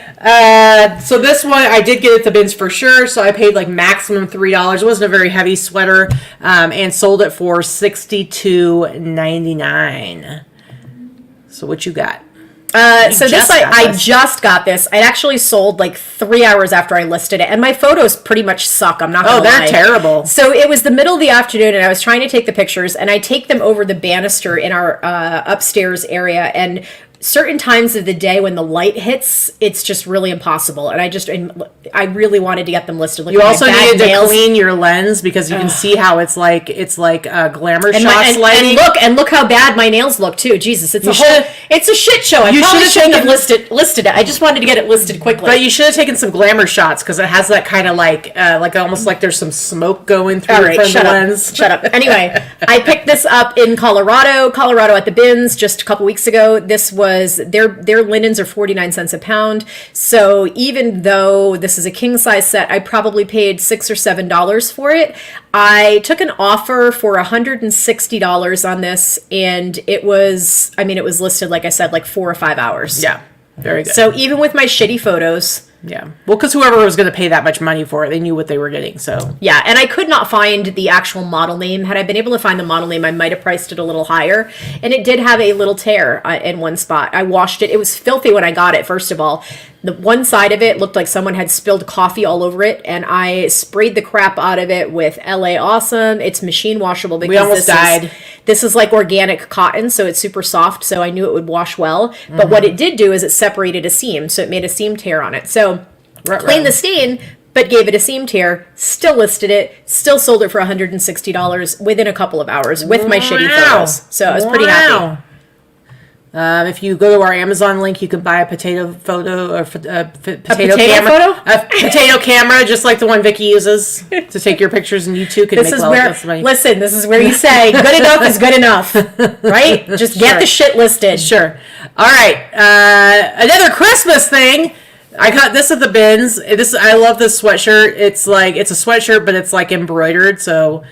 so this one I did get at the bins for sure. So I paid like maximum $3. It wasn't a very heavy sweater, and sold it for $62.99. So what you got? So this, I just got this. It actually sold like 3 hours after I listed it, and my photos pretty much suck. I'm not gonna lie. They're terrible. So it was the middle of the afternoon, and I was trying to take the pictures, and I take them over the banister in our upstairs area, and certain times of the day when the light hits, it's just really impossible. And I really wanted to get them listed. You also needed to clean your lens because you can see how it's like glamour shots lighting. And look how bad my nails look too. Jesus, it's a shit show. I probably shouldn't have listed it. I just wanted to get it listed quickly. But you should have taken some glamour shots because it has that kind of like almost like there's some smoke going through the lens. Shut up. Anyway, I picked this up in Colorado at the bins just a couple weeks ago. This was their linens are 49 cents a pound. So even though this is a king size set, I probably paid $6 or $7 for it. I took an offer for $160 on this, and it was listed, like I said, like 4 or 5 hours. Yeah, very good. So even with my shitty photos. Yeah. Well, because whoever was going to pay that much money for it, they knew what they were getting. So yeah, and I could not find the actual model name. Had I been able to find the model name, I might have priced it a little higher. And it did have a little tear in one spot. I washed it. It was filthy when I got it, first of all. The one side of it looked like someone had spilled coffee all over it, and I sprayed the crap out of it with LA Awesome. It's machine washable because we almost died. This is like organic cotton, so it's super soft, so I knew it would wash well. But what it did do is it separated a seam, so it made a seam tear on it. So cleaned the stain, but gave it a seam tear, still listed it, still sold it for $160 within a couple of hours with my shitty photos. So I was pretty happy. If you go to our Amazon link, you can buy a potato photo or potato camera. A potato camera, just like the one Vicky uses to take your pictures, and you too can make lots of money. Listen, this is where you say good enough is good enough, right? Just get the shit listed. Sure. All right. Another Christmas thing. I got this at the bins. I love this sweatshirt. It's a sweatshirt, but it's like embroidered. So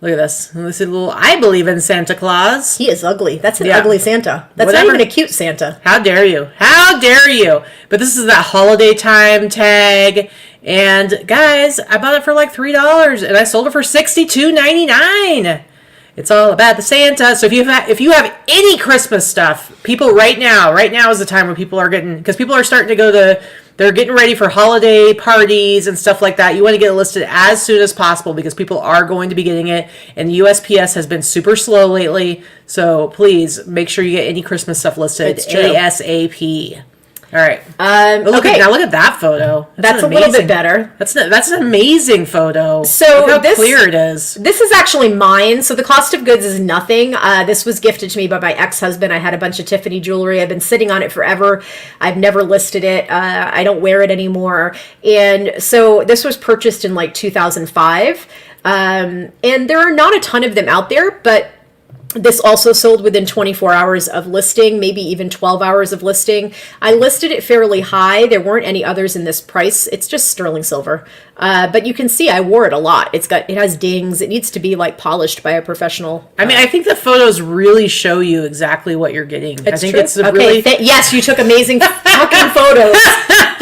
look at this. This is a little. I believe in Santa Claus. He is ugly. That's an ugly Santa. That's not even a cute Santa. How dare you? How dare you? But this is that holiday time tag. And guys, I bought it for like $3, and I sold it for $62.99. It's all about the Santa. So if you have any Christmas stuff, people right now is the time when people are because people are starting to they're getting ready for holiday parties and stuff like that. You want to get it listed as soon as possible because people are going to be getting it. And the USPS has been super slow lately. So please make sure you get any Christmas stuff listed ASAP. All right. Look at that photo. That's a little bit better. That's an amazing photo. So look how clear it is. This is actually mine. So the cost of goods is nothing. This was gifted to me by my ex-husband. I had a bunch of Tiffany jewelry. I've been sitting on it forever. I've never listed it. I don't wear it anymore. And so this was purchased in like 2005. And there are not a ton of them out there, but this also sold within 24 hours of listing, maybe even 12 hours of listing. I listed it fairly high. There weren't any others in this price. It's just sterling silver. But you can see I wore it a lot. It has dings. It needs to be like polished by a professional. I think the photos really show you exactly what you're getting. It's I think true. it's really... yes, you took amazing fucking photos.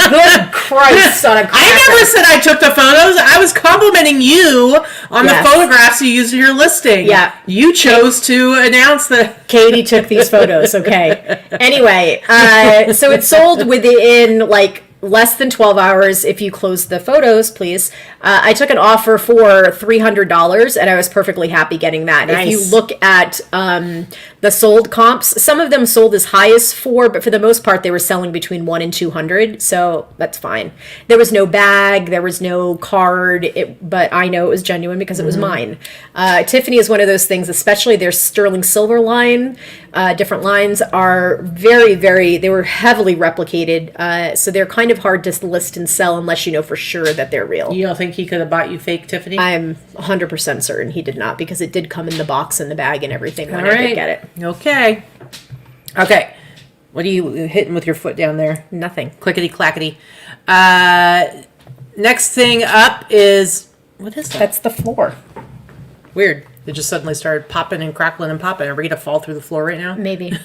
Good Christ. I never said I took the photos. I was complimenting you on the photographs you used in your listing. Yeah. You chose to announce that Katie took these photos. Okay. Anyway, so it sold within like less than 12 hours if you close the photos, please. I took an offer for $300, and I was perfectly happy getting that. Nice. If you look at the sold comps, some of them sold as high as 4, but for the most part, they were selling between 1 and 200, so that's fine. There was no bag, there was no card, but I know it was genuine because it was mine. Tiffany is one of those things, especially their sterling silver line. Different lines are very, very, they were heavily replicated, so they're kind of hard to list and sell unless you know for sure that they're real. You don't think he could have bought you fake Tiffany? I'm 100% certain he did not, because it did come in the box and the bag and everything when I did get it. Okay. What are you hitting with your foot down there? Nothing. Clickety clackety. Next thing up is, what is that? That's the floor. Weird. It just suddenly started popping and crackling and popping. Are we going to fall through the floor right now? Maybe.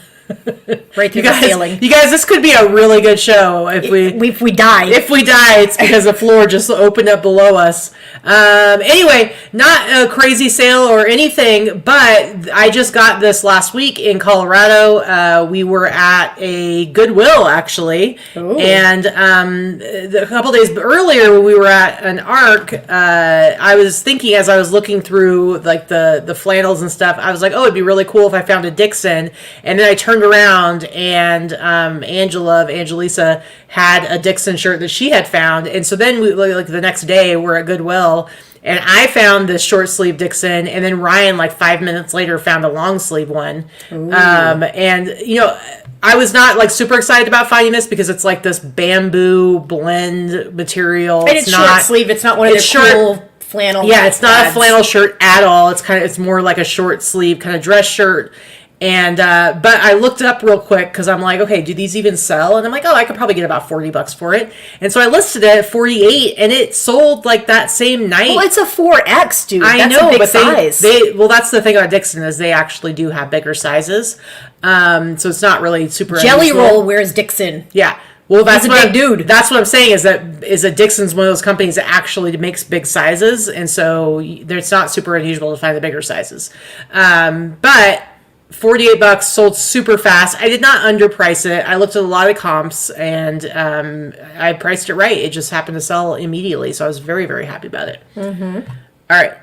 Right through the ceiling. You guys, this could be a really good show if we die. If we die, it's because the floor just opened up below us. Anyway, not a crazy sale or anything, but I just got this last week in Colorado. We were at a Goodwill, actually. Ooh. And a couple days earlier, when we were at an ARC, I was thinking as I was looking through like the flannels and stuff, I was like, oh, it'd be really cool if I found a Dixon. And then I turned turned around and Angela of Angelisa had a Dixon shirt that she had found. And so then we, like the next day, we're at Goodwill, and I found this short sleeve Dixon, and then Ryan, like 5 minutes later, found a long sleeve one. And, you know, I was not like super excited about finding this because it's like this bamboo blend material. And it's short sleeve. It's not one of the cool flannel. Yeah, it's not a flannel shirt at all. It's more like a short sleeve kind of dress shirt. And but I looked it up real quick because I'm like, okay, do these even sell? And I'm like, oh, I could probably get about $40 for it. And so I listed it at 48, and it sold like that same night. Well, it's a 4X, dude. I That's know, a big but size. well, that's the thing about Dixon is they actually do have bigger sizes. So it's not really super Jelly unusual. Roll wears Dixon. Yeah. Well, that's He's a big dude. That's what I'm saying is that Dixon's one of those companies that actually makes big sizes, and so it's not super unusual to find the bigger sizes. But $48 sold super fast. I did not underprice it. I looked at a lot of comps, and I priced it right. It just happened to sell immediately, so I was very, very happy about it. Mm-hmm. All right.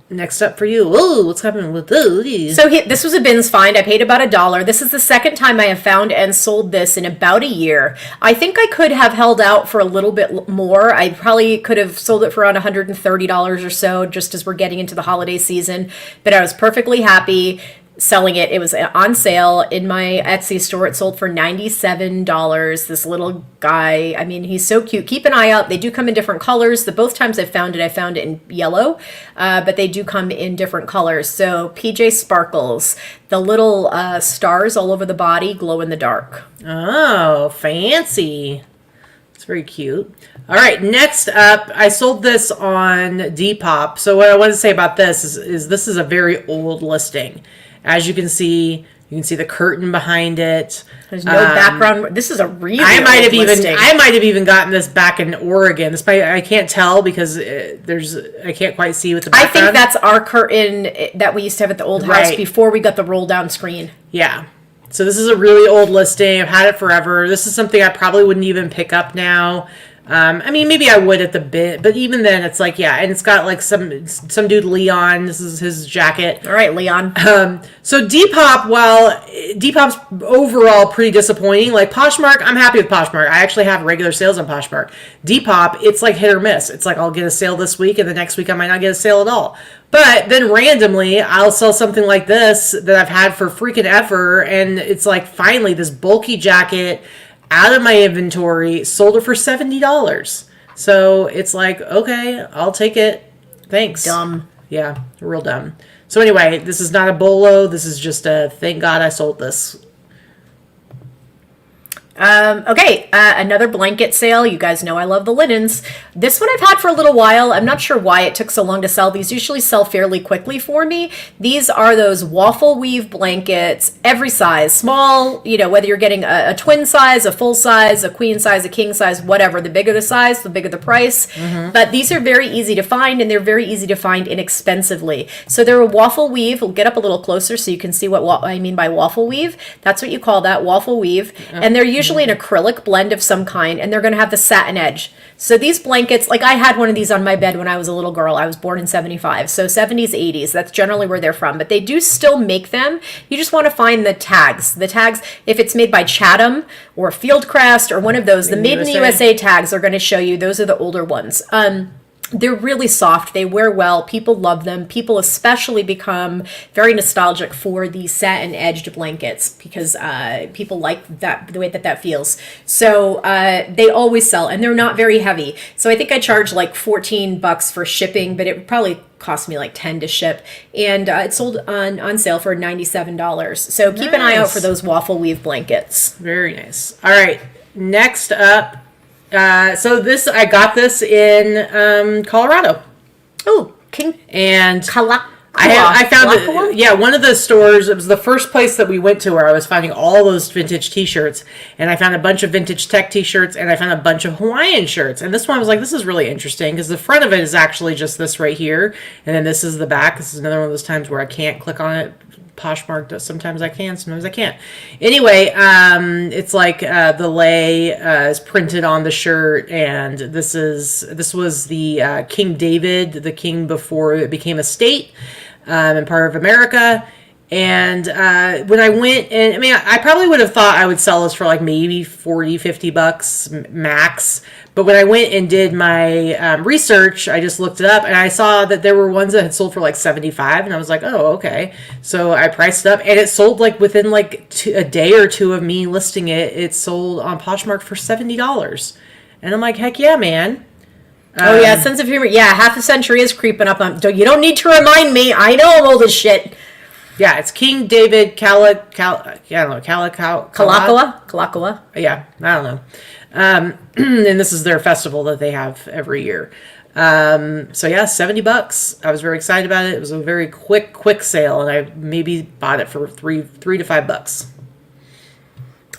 Next up for you. Oh, what's happening with those? So this was a bins find. I paid about $1. This is the second time I have found and sold this in about a year. I think I could have held out for a little bit more. I probably could have sold it for around $130 or so, just as we're getting into the holiday season. But I was perfectly happy selling it. It was on sale in my Etsy store. It sold for $97. This little guy, I mean, he's so cute. Keep an eye out. They do come in different colors. The both times I found it in yellow, but they do come in different colors. So PJ Sparkles, the little stars all over the body glow in the dark. Oh, fancy. It's very cute. All right, next up, I sold this on Depop. So what I want to say about this is this is a very old listing. As you can see the curtain behind it. There's no background. This is a really I might listing. have even gotten this back in Oregon. I can't tell because I can't quite see with the background. I think that's our curtain that we used to have at the old house before we got the roll down screen. Yeah. So this is a really old listing. I've had it forever. This is something I probably wouldn't even pick up now. I mean, maybe I would at the bit, but even then, it's like, yeah, and it's got like some dude, Leon. This is his jacket. All right, Leon. So Depop, while Depop's overall pretty disappointing, like Poshmark, I'm happy with Poshmark. I actually have regular sales on Poshmark. Depop, it's like hit or miss. It's like I'll get a sale this week, and the next week I might not get a sale at all. But then randomly, I'll sell something like this that I've had for freaking ever, and it's like finally this bulky jacket out of my inventory, sold it for $70. So it's like, okay, I'll take it. Thanks. Dumb. Yeah, real dumb. So anyway, this is not a bolo. This is just a thank God I sold this. Okay, another blanket sale. You guys know I love the linens. This one I've had for a little while. I'm not sure why it took so long to sell. These usually sell fairly quickly for me. These are those waffle weave blankets, every size, small, you know, whether you're getting a twin size, a full size, a queen size, a king size, whatever. The bigger the size, the bigger the price. Mm-hmm. But these are very easy to find, and they're very easy to find inexpensively. So they're a waffle weave. We'll get up a little closer so you can see what I mean by waffle weave. That's what you call that, waffle weave. And they're usually an acrylic blend of some kind, and they're going to have the satin edge. So these blankets, like I had one of these on my bed when I was a little girl. I was born in 75, so 70s, 80s. That's generally where they're from, but they do still make them. You just want to find the tags. The tags, if it's made by Chatham or Fieldcrest or one of those, the Made in the USA tags are going to show you. Those are the older ones. They're really soft. They wear well. People love them. People especially become very nostalgic for the satin edged blankets because people like that, the way that feels. So they always sell, and they're not very heavy. So I think I charge like $14 for shipping, but it probably cost me like $10 to ship. And it sold on sale for $97. So keep an eye out for those waffle weave blankets. Very nice. All right. Next up. So I got this in Colorado. Oh, and I found it. Yeah, one of the stores. It was the first place that we went to where I was finding all those vintage T-shirts, and I found a bunch of vintage tech T-shirts, and I found a bunch of Hawaiian shirts. And this one I was like, this is really interesting because the front of it is actually just this right here, and then this is the back. This is another one of those times where I can't click on it. Poshmark does. Sometimes I can, sometimes I can't. Anyway, it's like the lei is printed on the shirt, and this was the King David, the king before it became a state and part of America. And when I went, and I mean, I probably would have thought I would sell this for like maybe 40, 50 bucks max. But when I went and did my research, I just looked it up and I saw that there were ones that had sold for like 75. And I was like, oh, okay. So I priced it up and it sold like within like a day or two of me listing it. It sold on Poshmark for $70. And I'm like, heck yeah, man. Oh yeah, sense of humor. Yeah, half a century is creeping up on. You don't need to remind me. I know I'm old as shit. Yeah, it's King David Kalakaua. Yeah, I don't know. And this is their festival that they have every year. So yeah, $70. I was very excited about it. It was a very quick sale, and I maybe bought it for $3 to $5.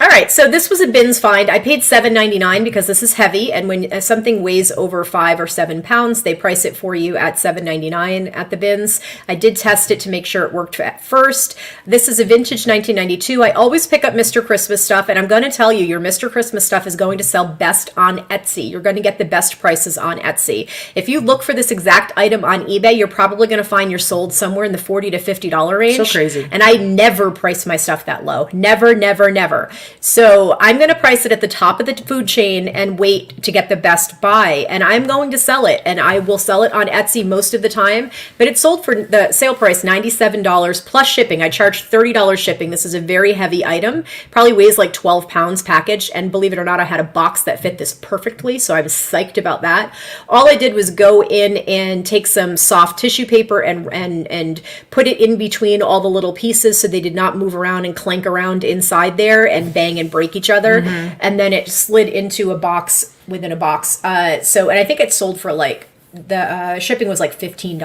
All right, so this was a bins find. I paid $7.99 because this is heavy, and when something weighs over 5 or 7 pounds, they price it for you at $7.99 at the bins. I did test it to make sure it worked at first. This is a vintage 1992. I always pick up Mr. Christmas stuff, and I'm going to tell you, your Mr. Christmas stuff is going to sell best on Etsy. You're going to get the best prices on Etsy. If you look for this exact item on eBay, you're probably going to find you're sold somewhere in the $40 to $50 range. So crazy. And I never price my stuff that low. Never, never, never. So I'm going to price it at the top of the food chain and wait to get the best buy. And I'm going to sell it. And I will sell it on Etsy most of the time. But it sold for the sale price, $97 plus shipping. I charged $30 shipping. This is a very heavy item. Probably weighs like 12 pounds packaged. And believe it or not, I had a box that fit this perfectly. So I was psyched about that. All I did was go in and take some soft tissue paper and put it in between all the little pieces so they did not move around and clank around inside there and bang and break each other. And then it slid into a box within a box. And I think it sold for like, the shipping was like $15.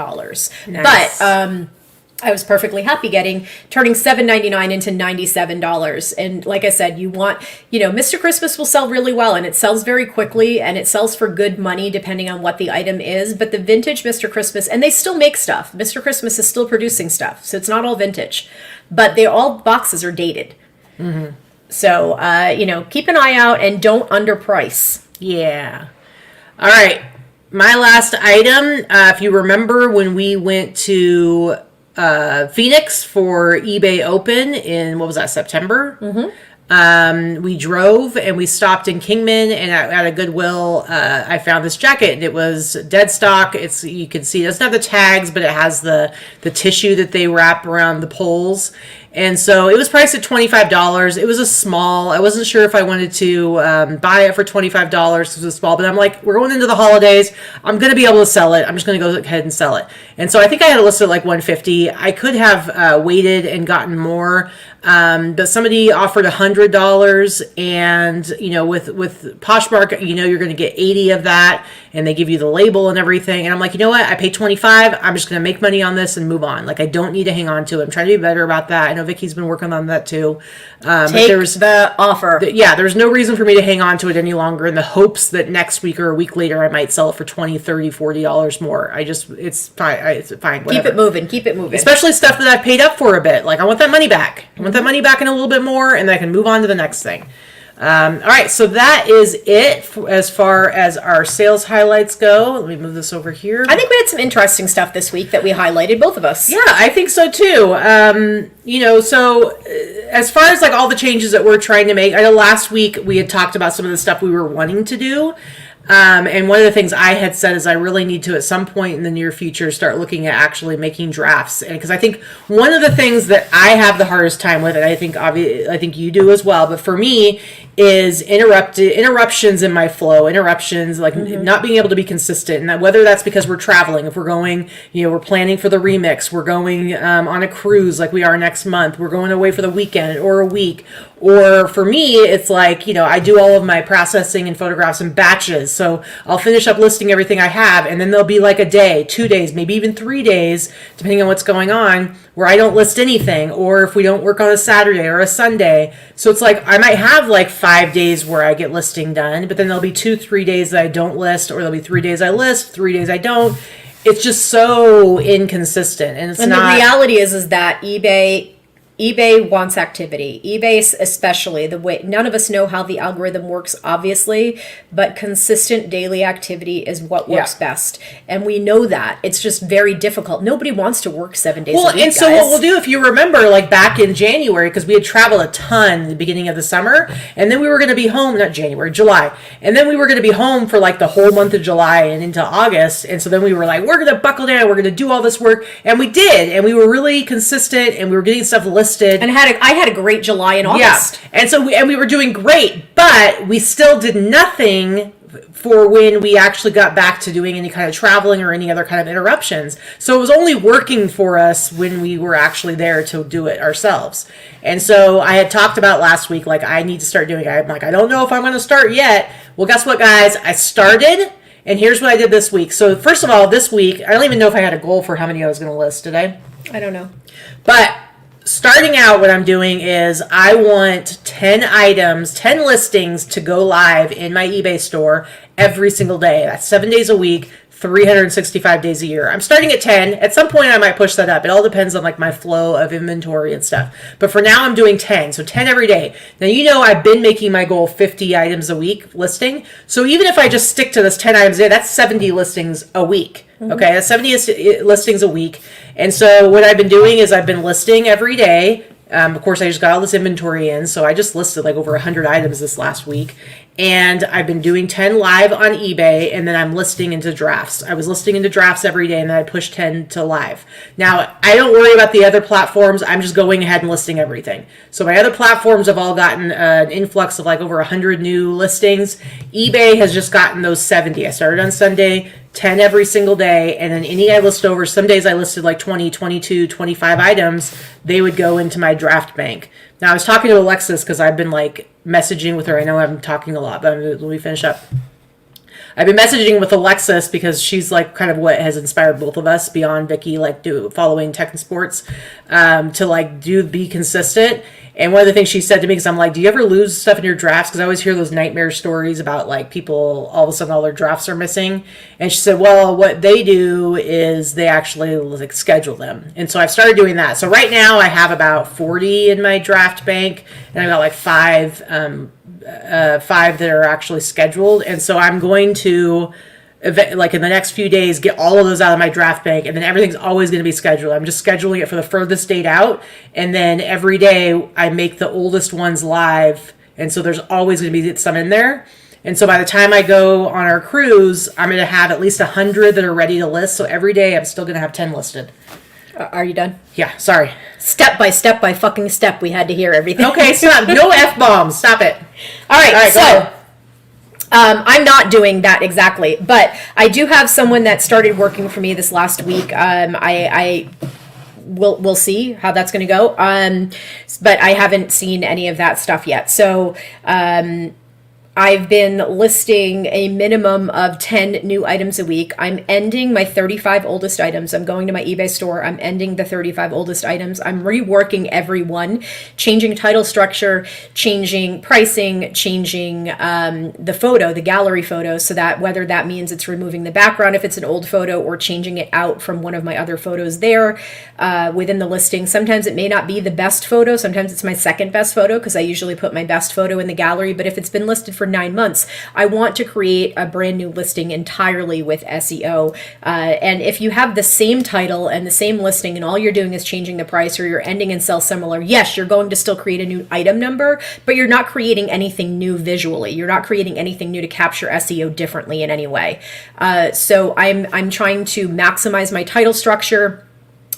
Nice. But I was perfectly happy turning $7.99 into $97. And like I said, Mr. Christmas will sell really well, and it sells very quickly, and it sells for good money depending on what the item is. But the vintage Mr. Christmas, and they still make stuff. Mr. Christmas is still producing stuff, so it's not all vintage. But all boxes are dated. So, keep an eye out and don't underprice. Yeah. All right. My last item, if you remember when we went to Phoenix for eBay Open in, what was that, September? We drove and we stopped in Kingman, and at a Goodwill, I found this jacket, and it was dead stock. You can see it doesn't have the tags, but it has the tissue that they wrap around the poles. And so it was priced at $25. It was a small. I wasn't sure if I wanted to buy it for $25. It was a small, but I'm like, we're going into the holidays. I'm going to be able to sell it. I'm just going to go ahead and sell it. And so I think I had it listed at like $150. I could have waited and gotten more, but somebody offered $100, and with Poshmark, you're going to get 80 of that, and they give you the label and everything. And I'm like, you know what? I paid $25. I'm just going to make money on this and move on. Like, I don't need to hang on to it. I'm trying to be better about that. I know Vicki's been working on that too. Take the offer. There's no reason for me to hang on to it any longer in the hopes that next week or a week later I might sell it for $20, $30, $40 more. It's fine. It's fine. Whatever. Keep it moving. Especially stuff that I've paid up for a bit. Like, I want that money back. I want that money back in a little bit more, and then I can move on to the next thing. All right, so that is it as far as our sales highlights go. Let me move this over here. I think we had some interesting stuff this week that we highlighted, both of us. Yeah, I think so too. So as far as like all the changes that we're trying to make, I know last week we had talked about some of the stuff we were wanting to do. And one of the things I had said is I really need to, at some point in the near future, start looking at actually making drafts. And because I think one of the things that I have the hardest time with, and I think you do as well, but for me, is interruptions in my flow, like not being able to be consistent. And that, whether that's because we're traveling, if we're going, we're planning for the remix, we're going on a cruise like we are next month, we're going away for the weekend or a week. Or for me, it's like, I do all of my processing and photographs in batches. So I'll finish up listing everything I have, and then there'll be like a day, 2 days, maybe even 3 days, depending on what's going on, where I don't list anything, or if we don't work on a Saturday or a Sunday. So it's like I might have like 5 days where I get listing done, but then there'll be 2-3 days that I don't list, or there'll be 3 days I list, 3 days I don't. It's just so inconsistent, and the reality is that eBay eBay wants activity. eBay, especially, the way none of us know how the algorithm works, obviously, but consistent daily activity is what works best. And we know that. It's just very difficult. Nobody wants to work 7 days a week, and so what we'll do, if you remember, like back in January, because we had traveled a ton in the beginning of the summer, and then we were going to be home, not January, July, and then we were going to be home for like the whole month of July and into August, and so then we were like, we're going to buckle down, we're going to do all this work, and we did, and we were really consistent, and we were getting stuff listed. And I had a great July and August. Yeah, and so we were doing great, but we still did nothing for when we actually got back to doing any kind of traveling or any other kind of interruptions. So it was only working for us when we were actually there to do it ourselves. And so I had talked about last week, like, I need to start doing it. I'm like, I don't know if I'm going to start yet. Well, guess what, guys? I started, and here's what I did this week. So first of all, this week, I don't even know if I had a goal for how many I was going to list today. I don't know. But starting out, what I'm doing is I want 10 items, 10 listings to go live in my eBay store every single day. That's 7 days a week, 365 days a year. I'm starting at 10. At some point, I might push that up. It all depends on like my flow of inventory and stuff. But for now, I'm doing 10. So 10 every day. Now, you know, I've been making my goal 50 items a week listing. So even if I just stick to this 10 items a day, that's 70 listings a week. Okay, that's 70 listings a week. And so what I've been doing is I've been listing every day. Of course, I just got all this inventory in, so I just listed like over 100 items this last week. And I've been doing 10 live on eBay, and then I'm listing into drafts. I was listing into drafts every day, and then I pushed 10 to live. Now, I don't worry about the other platforms. I'm just going ahead and listing everything. So my other platforms have all gotten an influx of like over 100 new listings. eBay has just gotten those 70. I started on Sunday, 10 every single day, and then any I list over, some days I listed like 20, 22, 25 items, they would go into my draft bank. Now, I was talking to Alexis because I've been like messaging with her. I know I'm talking a lot, but let me finish up. I've been messaging with Alexis because she's like kind of what has inspired both of us beyond Vikki, like following tech and sports, to like be consistent. And one of the things she said to me, because I'm like, do you ever lose stuff in your drafts? Because I always hear those nightmare stories about like people, all of a sudden all their drafts are missing. And she said, well, what they do is they actually like schedule them. And so I've started doing that. So right now I have about 40 in my draft bank, and I've got like five that are actually scheduled. And so I'm going to, like in the next few days, get all of those out of my draft bank, and then everything's always going to be scheduled. I'm just scheduling it for the furthest date out, and then every day I make the oldest ones live, and so there's always going to be some in there. And so by the time I go on our cruise, I'm going to have at least 100 that are ready to list. So every day I'm still going to have 10 listed. Are you done? Yeah, sorry. Step by step by fucking step, we had to hear everything. Okay, stop. No F-bombs. Stop it. All right, go ahead. I'm not doing that exactly, but I do have someone that started working for me this last week. We'll see how that's going to go. But I haven't seen any of that stuff yet. So, I've been listing a minimum of 10 new items a week. I'm ending my 35 oldest items. I'm going to my eBay store. I'm ending the 35 oldest items. I'm reworking every one, changing title structure, changing pricing, changing the photo, the gallery photo, so that whether that means it's removing the background if it's an old photo or changing it out from one of my other photos there within the listing. Sometimes it may not be the best photo. Sometimes it's my second best photo because I usually put my best photo in the gallery. But if it's been listed for 9 months, I want to create a brand new listing entirely with SEO. And if you have the same title and the same listing and all you're doing is changing the price, or you're ending in sell similar, yes, you're going to still create a new item number, but you're not creating anything new visually. You're not creating anything new to capture SEO differently in any way. So I'm trying to maximize my title structure,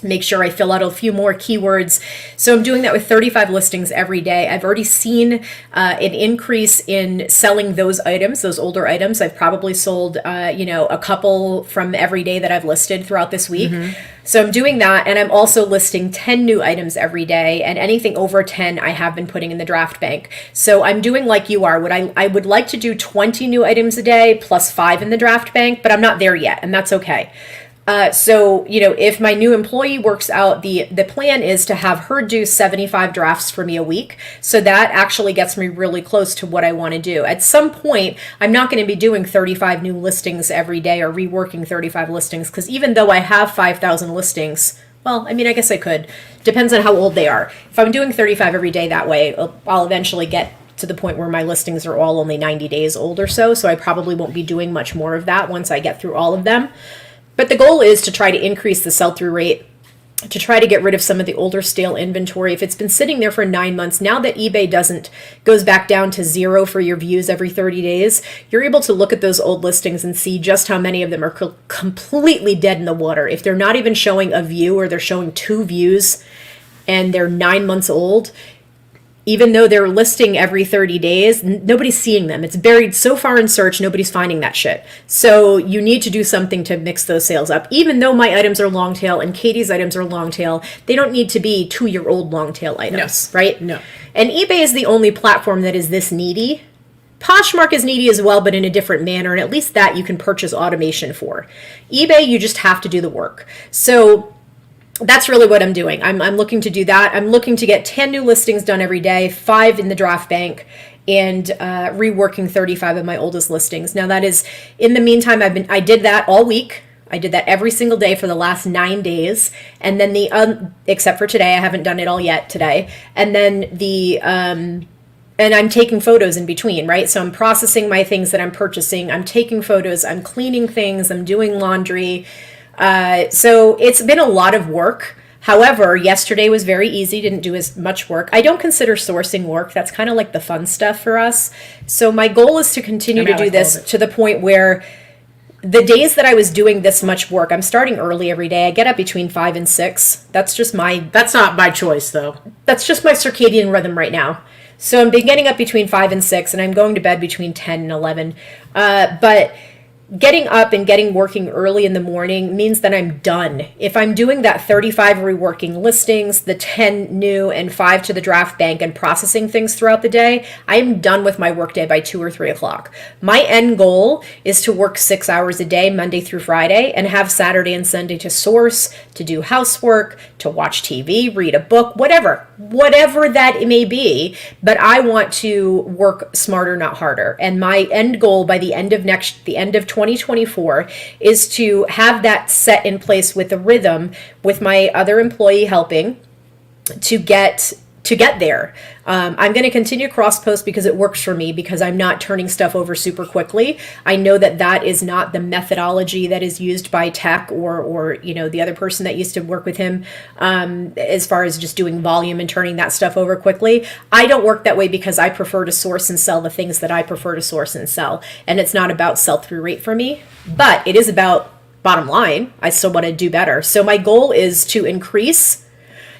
make sure I fill out a few more keywords. So I'm doing that with 35 listings every day. I've already seen an increase in selling those items, those older items. I've probably sold, a couple from every day that I've listed throughout this week. Mm-hmm. So I'm doing that, and I'm also listing 10 new items every day, and anything over 10 I have been putting in the draft bank. So I'm doing like you are. I would like to do 20 new items a day plus 5 in the draft bank, but I'm not there yet, and that's okay. So, if my new employee works out, the plan is to have her do 75 drafts for me a week. So that actually gets me really close to what I want to do. At some point, I'm not going to be doing 35 new listings every day or reworking 35 listings, because even though I have 5,000 listings Well, I mean, I guess I could. Depends on how old they are. If I'm doing 35 every day that way, I'll eventually get to the point where my listings are all only 90 days old or so. So I probably won't be doing much more of that once I get through all of them. But the goal is to try to increase the sell-through rate, to try to get rid of some of the older stale inventory. If it's been sitting there for 9 months, now that eBay goes back down to 0 for your views every 30 days, you're able to look at those old listings and see just how many of them are completely dead in the water. If they're not even showing a view, or they're showing 2 views and they're 9 months old, even though they're listing every 30 days, nobody's seeing them. It's buried so far in search, nobody's finding that shit. So you need to do something to mix those sales up. Even though my items are long tail and Katie's items are long tail, they don't need to be 2-year-old long tail items, right? No. And eBay is the only platform that is this needy. Poshmark is needy as well, but in a different manner, and at least that you can purchase automation for. eBay, you just have to do the work. So that's really what I'm doing. I'm looking to do that. I'm looking to get 10 new listings done every day, 5 in the draft bank, and reworking 35 of my oldest listings. Now that is, in the meantime, I did that all week. I did that every single day for the last 9 days. And then except for today, I haven't done it all yet today. And then and I'm taking photos in between, right? So I'm processing my things that I'm purchasing. I'm taking photos. I'm cleaning things. I'm doing laundry. So it's been a lot of work. However, yesterday was very easy, didn't do as much work. I don't consider sourcing work. That's kind of like the fun stuff for us. So my goal is to continue to do this to the point where the days that I was doing this much work, I'm starting early every day. I get up between 5 and 6. That's not my choice, though. That's just my circadian rhythm right now. So I'm getting up between 5 and 6, and I'm going to bed between 10 and 11. But getting up and working early in the morning means that I'm done. If I'm doing that 35 reworking listings, the 10 new and 5 to the draft bank, and processing things throughout the day, I am done with my workday by 2 or 3 o'clock. My end goal is to work 6 hours a day, Monday through Friday, and have Saturday and Sunday to source, to do housework, to watch TV, read a book, whatever that it may be. But I want to work smarter, not harder. And my end goal by the end of 2024 is to have that set in place with a rhythm, with my other employee helping to get there. I'm going to continue cross post because it works for me, because I'm not turning stuff over super quickly. I know that is not the methodology that is used by Tech or the other person that used to work with him, as far as just doing volume and turning that stuff over quickly. I don't work that way because I prefer to source and sell the things that I prefer to source and sell. And it's not about sell-through rate for me, but it is about bottom line. I still want to do better. So my goal is to increase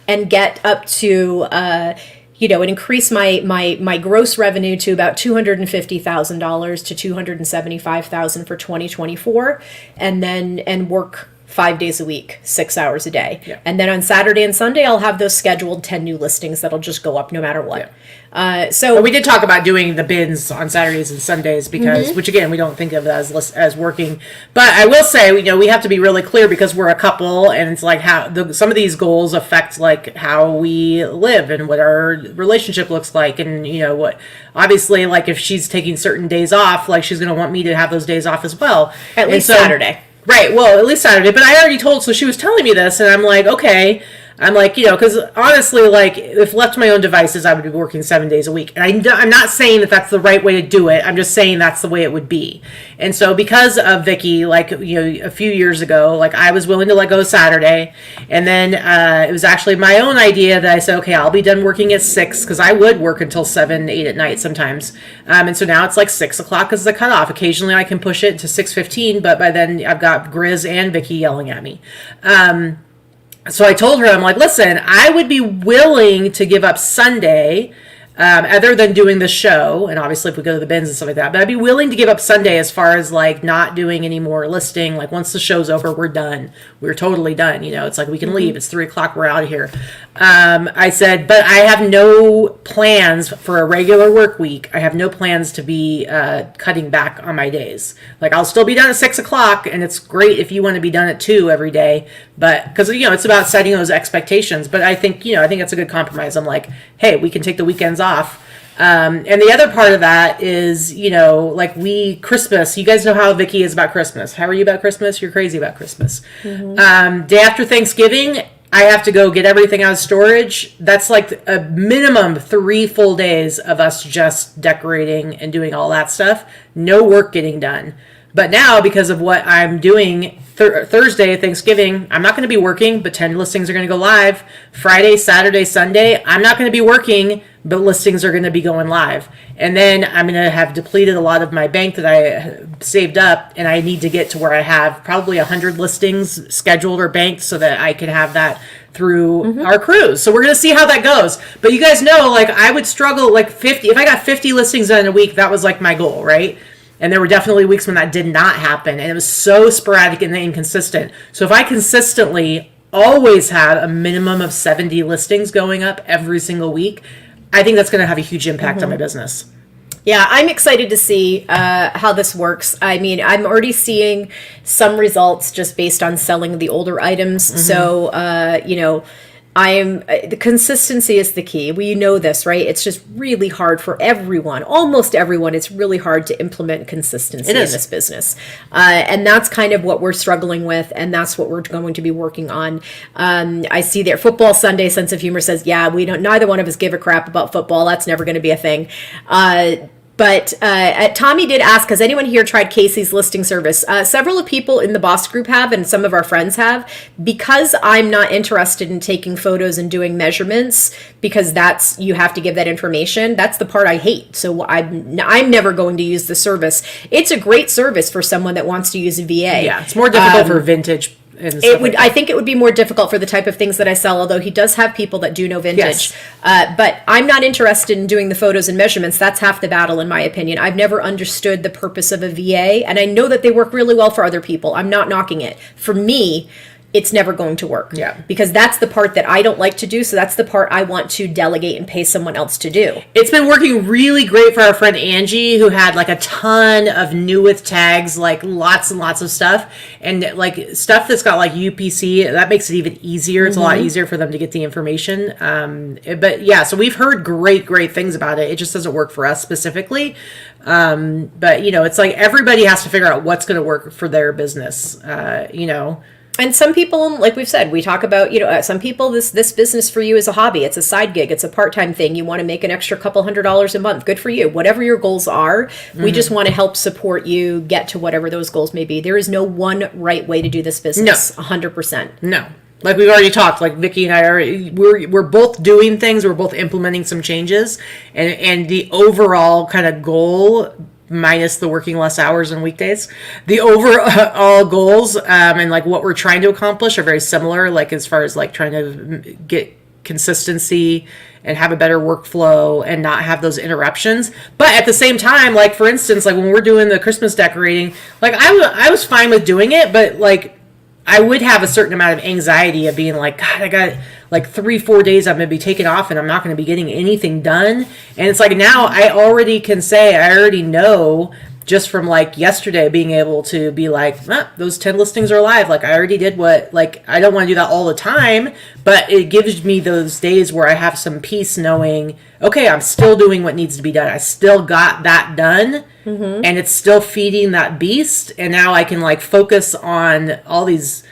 and get up to, and increase my gross revenue to about $250,000 to $275,000 for 2024, and work 5 days a week, 6 hours a day. Yeah. And then on Saturday and Sunday, I'll have those scheduled 10 new listings that'll just go up no matter what. Yeah. So we did talk about doing the bins on Saturdays and Sundays because, which again, we don't think of as working. But I will say, we have to be really clear because we're a couple, and it's like how some of these goals affect like how we live and what our relationship looks like, and what obviously, like if she's taking certain days off, like she's going to want me to have those days off as well. At least Saturday. Right. Well, at least Saturday. But I already told, so she was telling me this, and I'm like, okay. I'm like, because honestly, like, if left to my own devices, I would be working 7 days a week. And I'm not saying that that's the right way to do it. I'm just saying that's the way it would be. And so because of Vicky, like, a few years ago, like, I was willing to let go Saturday. And then it was actually my own idea that I said, okay, I'll be done working at 6, because I would work until 7, 8 at night sometimes. And so now it's like 6 o'clock is the cutoff. Occasionally I can push it to 6:15, but by then I've got Grizz and Vicky yelling at me. So I told her, I'm like, listen, I would be willing to give up Sunday, other than doing the show, and obviously if we go to the bins and stuff like that, but I'd be willing to give up Sunday as far as like not doing any more listing. Like once the show's over, we're done. We're totally done. It's like we can leave. It's 3 o'clock. We're out of here. I said, but I have no plans for a regular work week. I have no plans to be cutting back on my days. Like I'll still be done at 6 o'clock, and it's great if you want to be done at 2 every day. But because it's about setting those expectations. But I think that's a good compromise. I'm like, hey, we can take the weekends off. And the other part of that is, like Christmas, you guys know how Vicky is about Christmas. How are you about Christmas? You're crazy about Christmas. Day after Thanksgiving, I have to go get everything out of storage. That's like a minimum 3 full days of us just decorating and doing all that stuff. No work getting done. But now, because of what I'm doing, Thursday, Thanksgiving, I'm not going to be working, but 10 listings are going to go live. Friday, Saturday, Sunday, I'm not going to be working, but listings are going to be going live. And then I'm going to have depleted a lot of my bank that I saved up, and I need to get to where I have probably 100 listings scheduled or banked so that I can have that through our cruise. So we're going to see how that goes. But you guys know, like, I would struggle, like 50, if I got 50 listings done in a week, that was like my goal, right? And there were definitely weeks when that did not happen. And it was so sporadic and inconsistent. So if I consistently always had a minimum of 70 listings going up every single week, I think that's going to have a huge impact on my business. Yeah, I'm excited to see how this works. I mean, I'm already seeing some results just based on selling the older items. So, the consistency is the key. We know this, right? It's just really hard for everyone, almost everyone. It's really hard to implement consistency in this business. And that's kind of what we're struggling with. And that's what we're going to be working on. I see there Football Sunday Sense of Humor says, yeah, neither one of us give a crap about football. That's never going to be a thing. But Tommy did ask, has anyone here tried Casey's listing service? Several of people in the boss group have, and some of our friends have. Because I'm not interested in taking photos and doing measurements, because you have to give that information. That's the part I hate. So I'm never going to use the service. It's a great service for someone that wants to use a VA. Yeah, it's more difficult for vintage. I think it would be more difficult for the type of things that I sell, although he does have people that do know vintage. Yes. But I'm not interested in doing the photos and measurements. That's half the battle, in my opinion. I've never understood the purpose of a VA, and I know that they work really well for other people. I'm not knocking it. For me, it's never going to work. Yeah. Because that's the part that I don't like to do, so that's the part I want to delegate and pay someone else to do. It's been working really great for our friend Angie, who had like a ton of new with tags, like lots and lots of stuff, and like stuff that's got like UPC. That makes it even easier. It's a lot easier for them to get the information. But yeah, so we've heard great things about it. It just doesn't work for us specifically. But it's like everybody has to figure out what's going to work for their business. And some people, like we've said, we talk about, some people, this business for you is a hobby. It's a side gig. It's a part-time thing. You want to make an extra couple $100s a month. Good for you. Whatever your goals are, we just want to help support you get to whatever those goals may be. There is no one right way to do this business. No. 100%. No. Like we've already talked, like Vicki and I we're both doing things. We're both implementing some changes, and the overall kind of goal, minus the working less hours and weekdays, the overall goals and like what we're trying to accomplish are very similar, like as far as like trying to get consistency and have a better workflow and not have those interruptions. But at the same time, like for instance, like when we're doing the Christmas decorating, like I was fine with doing it, but like I would have a certain amount of anxiety of being like, God, I got like 3-4 days I'm going to be taken off and I'm not going to be getting anything done. And it's like now I already can say, I already know just from like yesterday being able to be like, those 10 listings are live. Like I already did what, like, I don't want to do that all the time, but it gives me those days where I have some peace knowing, okay, I'm still doing what needs to be done. I still got that done and it's still feeding that beast. And now I can like focus on all these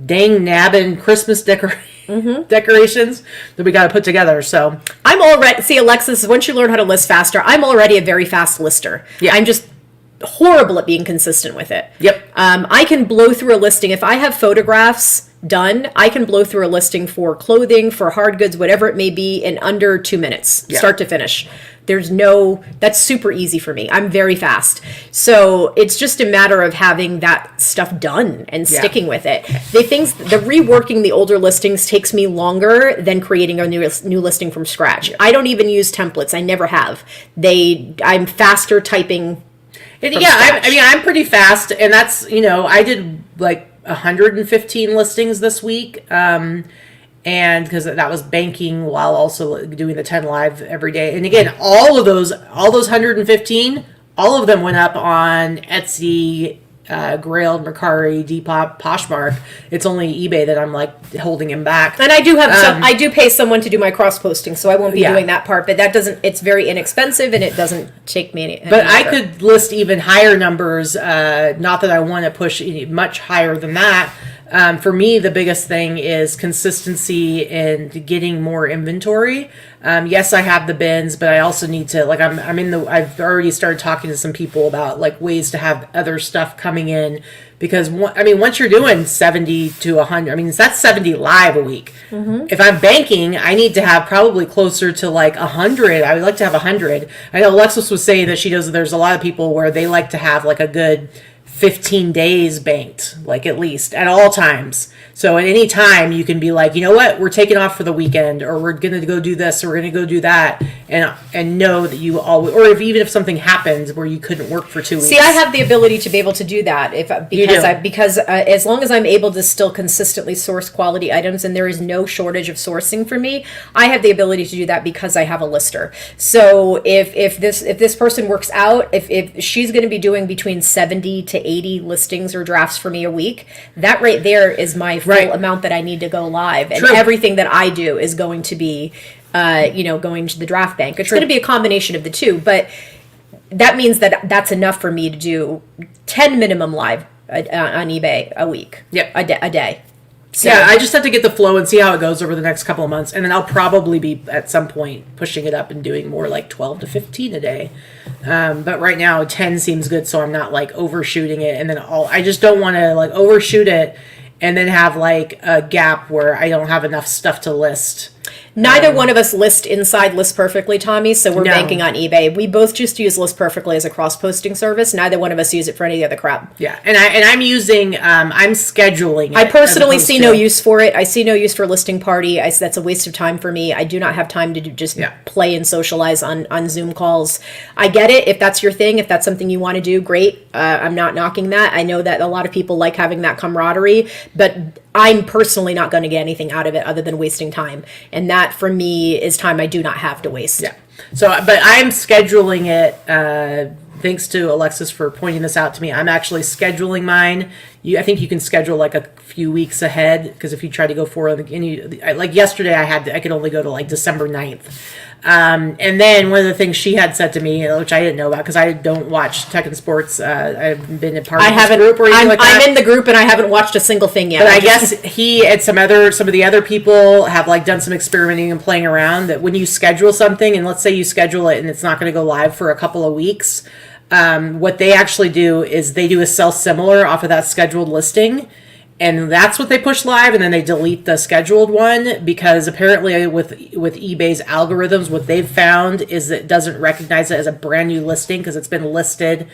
dang nabbing Christmas decorations that we got to put together. So I'm already, see Alexis, once you learn how to list faster, I'm already a very fast lister. Yeah. I'm just horrible at being consistent with it. Yep. I can blow through a listing. If I have photographs done, I can blow through a listing for clothing, for hard goods, whatever it may be, in under 2 minutes, start to finish. That's super easy for me. I'm very fast. So it's just a matter of having that stuff done and sticking with it. The reworking the older listings takes me longer than creating a new listing from scratch. I don't even use templates. I never have. I'm faster typing. I'm pretty fast, and that's, I did like 115 listings this week, and because that was banking while also doing the 10 live every day. And again, all those 115, all of them went up on Etsy, Grailed, Mercari, Depop, Poshmark. It's only eBay that I'm like holding him back. And I do have I do pay someone to do my cross posting, so I won't be doing that part. But it's very inexpensive and it doesn't take me any. But I could list even higher numbers. Not that I want to push much higher than that. For me, the biggest thing is consistency and getting more inventory. Yes, I have the bins, but I also need to, like, I've already started talking to some people about like ways to have other stuff coming in, because once you're doing 70 to 100, that's 70 live a week. If I'm banking, I need to have probably closer to like 100. I would like to have 100. I know Alexis was saying that there's a lot of people where they like to have like a good 15 days banked, like at least at all times. So at any time you can be like, you know what, we're taking off for the weekend, or we're going to go do this, or we're going to go do that, and know that you always, or even if something happens where you couldn't work for 2 weeks. See, I have the ability to be able to do that because as long as I'm able to still consistently source quality items, and there is no shortage of sourcing for me, I have the ability to do that because I have a lister. So if this person works out, if she's going to be doing between 70 to 80 listings or drafts for me a week, that right there is my full amount that I need to go live. And everything that I do is going to be, going to the draft bank. It's going to be a combination of the two, but that means that that's enough for me to do 10 minimum live on eBay a week. Yep. A day. So, yeah, I just have to get the flow and see how it goes over the next couple of months. And then I'll probably be at some point pushing it up and doing more like 12 to 15 a day. But right now 10 seems good, so I'm not like overshooting it. And then I just don't want to like overshoot it and then have like a gap where I don't have enough stuff to list. Neither one of us list Perfectly, Tommy, so we're banking on eBay. We both just use List Perfectly as a cross-posting service. Neither one of us use it for any other crap. Yeah, and I'm using, I'm scheduling it. I personally see no use for it. I see no use for Listing Party. That's a waste of time for me. I do not have time to just play and socialize on Zoom calls. I get it. If that's your thing, if that's something you want to do, great. I'm not knocking that. I know that a lot of people like having that camaraderie, but I'm personally not going to get anything out of it other than wasting time. And that, for me, is time I do not have to waste. Yeah. So, but I'm scheduling it, thanks to Alexis for pointing this out to me. I'm actually scheduling mine. I think you can schedule like a few weeks ahead, because if you try to go for like yesterday, I could only go to like December 9th. And then one of the things she had said to me, which I didn't know about because I don't watch Tech and Sports. I've been a part of this group or anything like that. I'm in the group and I haven't watched a single thing yet. But I guess he and some of the other people have like done some experimenting and playing around, that when you schedule something, and let's say you schedule it and it's not going to go live for a couple of weeks, what they actually do is they do a sell similar off of that scheduled listing. And that's what they push live, and then they delete the scheduled one, because apparently with eBay's algorithms, what they've found is that it doesn't recognize it as a brand new listing because it's been listed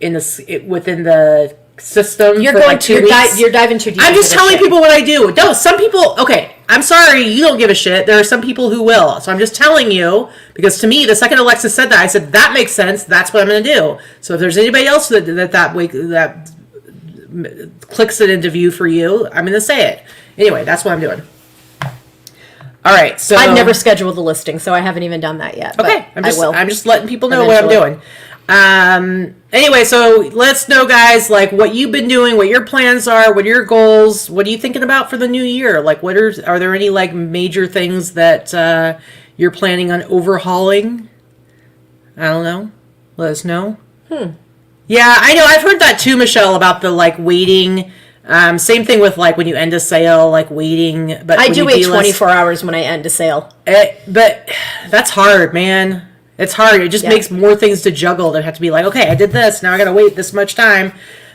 within the system for like 2 weeks. You're diving too deep. I'm just telling people what I do. No, some people, okay, I'm sorry, you don't give a shit. There are some people who will. So I'm just telling you, because to me, the second Alexa said that, I said, that makes sense. That's what I'm going to do. So if there's anybody else that clicks it into view for you, I'm going to say it. Anyway, that's what I'm doing. All right, so I've never scheduled the listing, so I haven't even done that yet. Okay, I will. I'm just letting people know what I'm doing. Anyway, so let's know, guys, like what you've been doing, what your plans are, what are your goals, what are you thinking about for the new year? Like, are there any like major things that you're planning on overhauling? I don't know. Let us know. Yeah, I know. I've heard that too, Michelle, about the like waiting. Same thing with like when you end a sale, like waiting. But I do wait 24 hours when I end a sale. But that's hard, man. It's hard. It just makes more things to juggle that have to be like, okay, I did this. Now I got to wait this much time.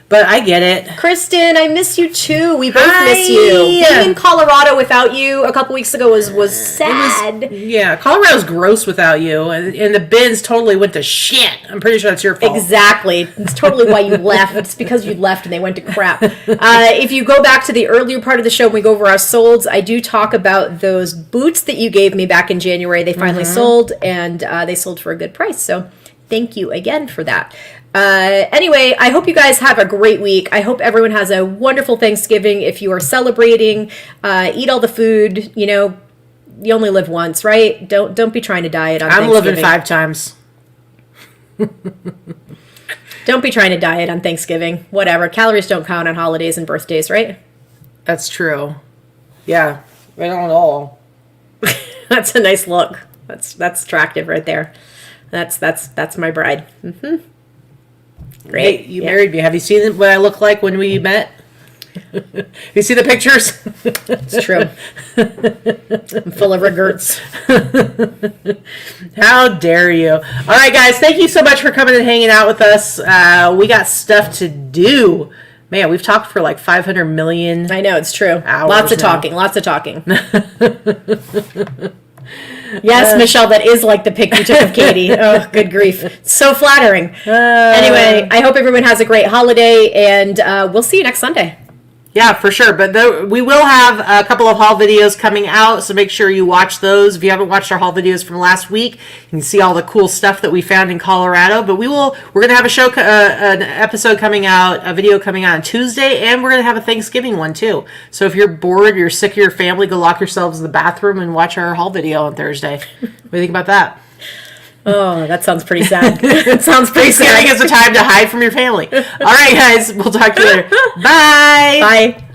But I get it. Kristen, I miss you too. We both miss you. Being in Colorado without you a couple weeks ago was sad. Colorado's gross without you. And the bins totally went to shit. I'm pretty sure that's your fault. Exactly. It's totally why you left. It's because you left and they went to crap. If you go back to the earlier part of the show when we go over our solds, I do talk about those boots that you gave me back in January. They finally sold, and they sold for a good price. So thank you again for that. Anyway, I hope you guys have a great week. I hope everyone has a wonderful Thanksgiving. If you are celebrating, eat all the food. You know, you only live once, right? Don't be trying to diet on Thanksgiving. I'm living 5 times. Don't be trying to diet on Thanksgiving. Whatever. Calories don't count on holidays and birthdays, right? That's true. Yeah, they don't at all. That's a nice look. That's attractive right there. That's my bride. Mm-hmm. Great. Hey, you married me. Have you seen what I look like when we met? You see the pictures? It's true. I'm full of regrets. How dare you? All right, guys. Thank you so much for coming and hanging out with us. We got stuff to do. Man, we've talked for like 500 million. I know, it's true. Lots of talking. Yes, Michelle, that is like the pic you took of Katie. Oh, good grief. So flattering. Anyway, I hope everyone has a great holiday, and we'll see you next Sunday. Yeah, for sure. But we will have a couple of haul videos coming out, so make sure you watch those. If you haven't watched our haul videos from last week, you can see all the cool stuff that we found in Colorado. But we're going to have an episode coming out, a video coming out on Tuesday, and we're going to have a Thanksgiving one too. So if you're bored, you're sick of your family, go lock yourselves in the bathroom and watch our haul video on Thursday. What do you think about that? Oh, that sounds pretty sad. It sounds pretty sad. Thanksgiving is a time to hide from your family. All right, guys. We'll talk to you later. Bye. Bye.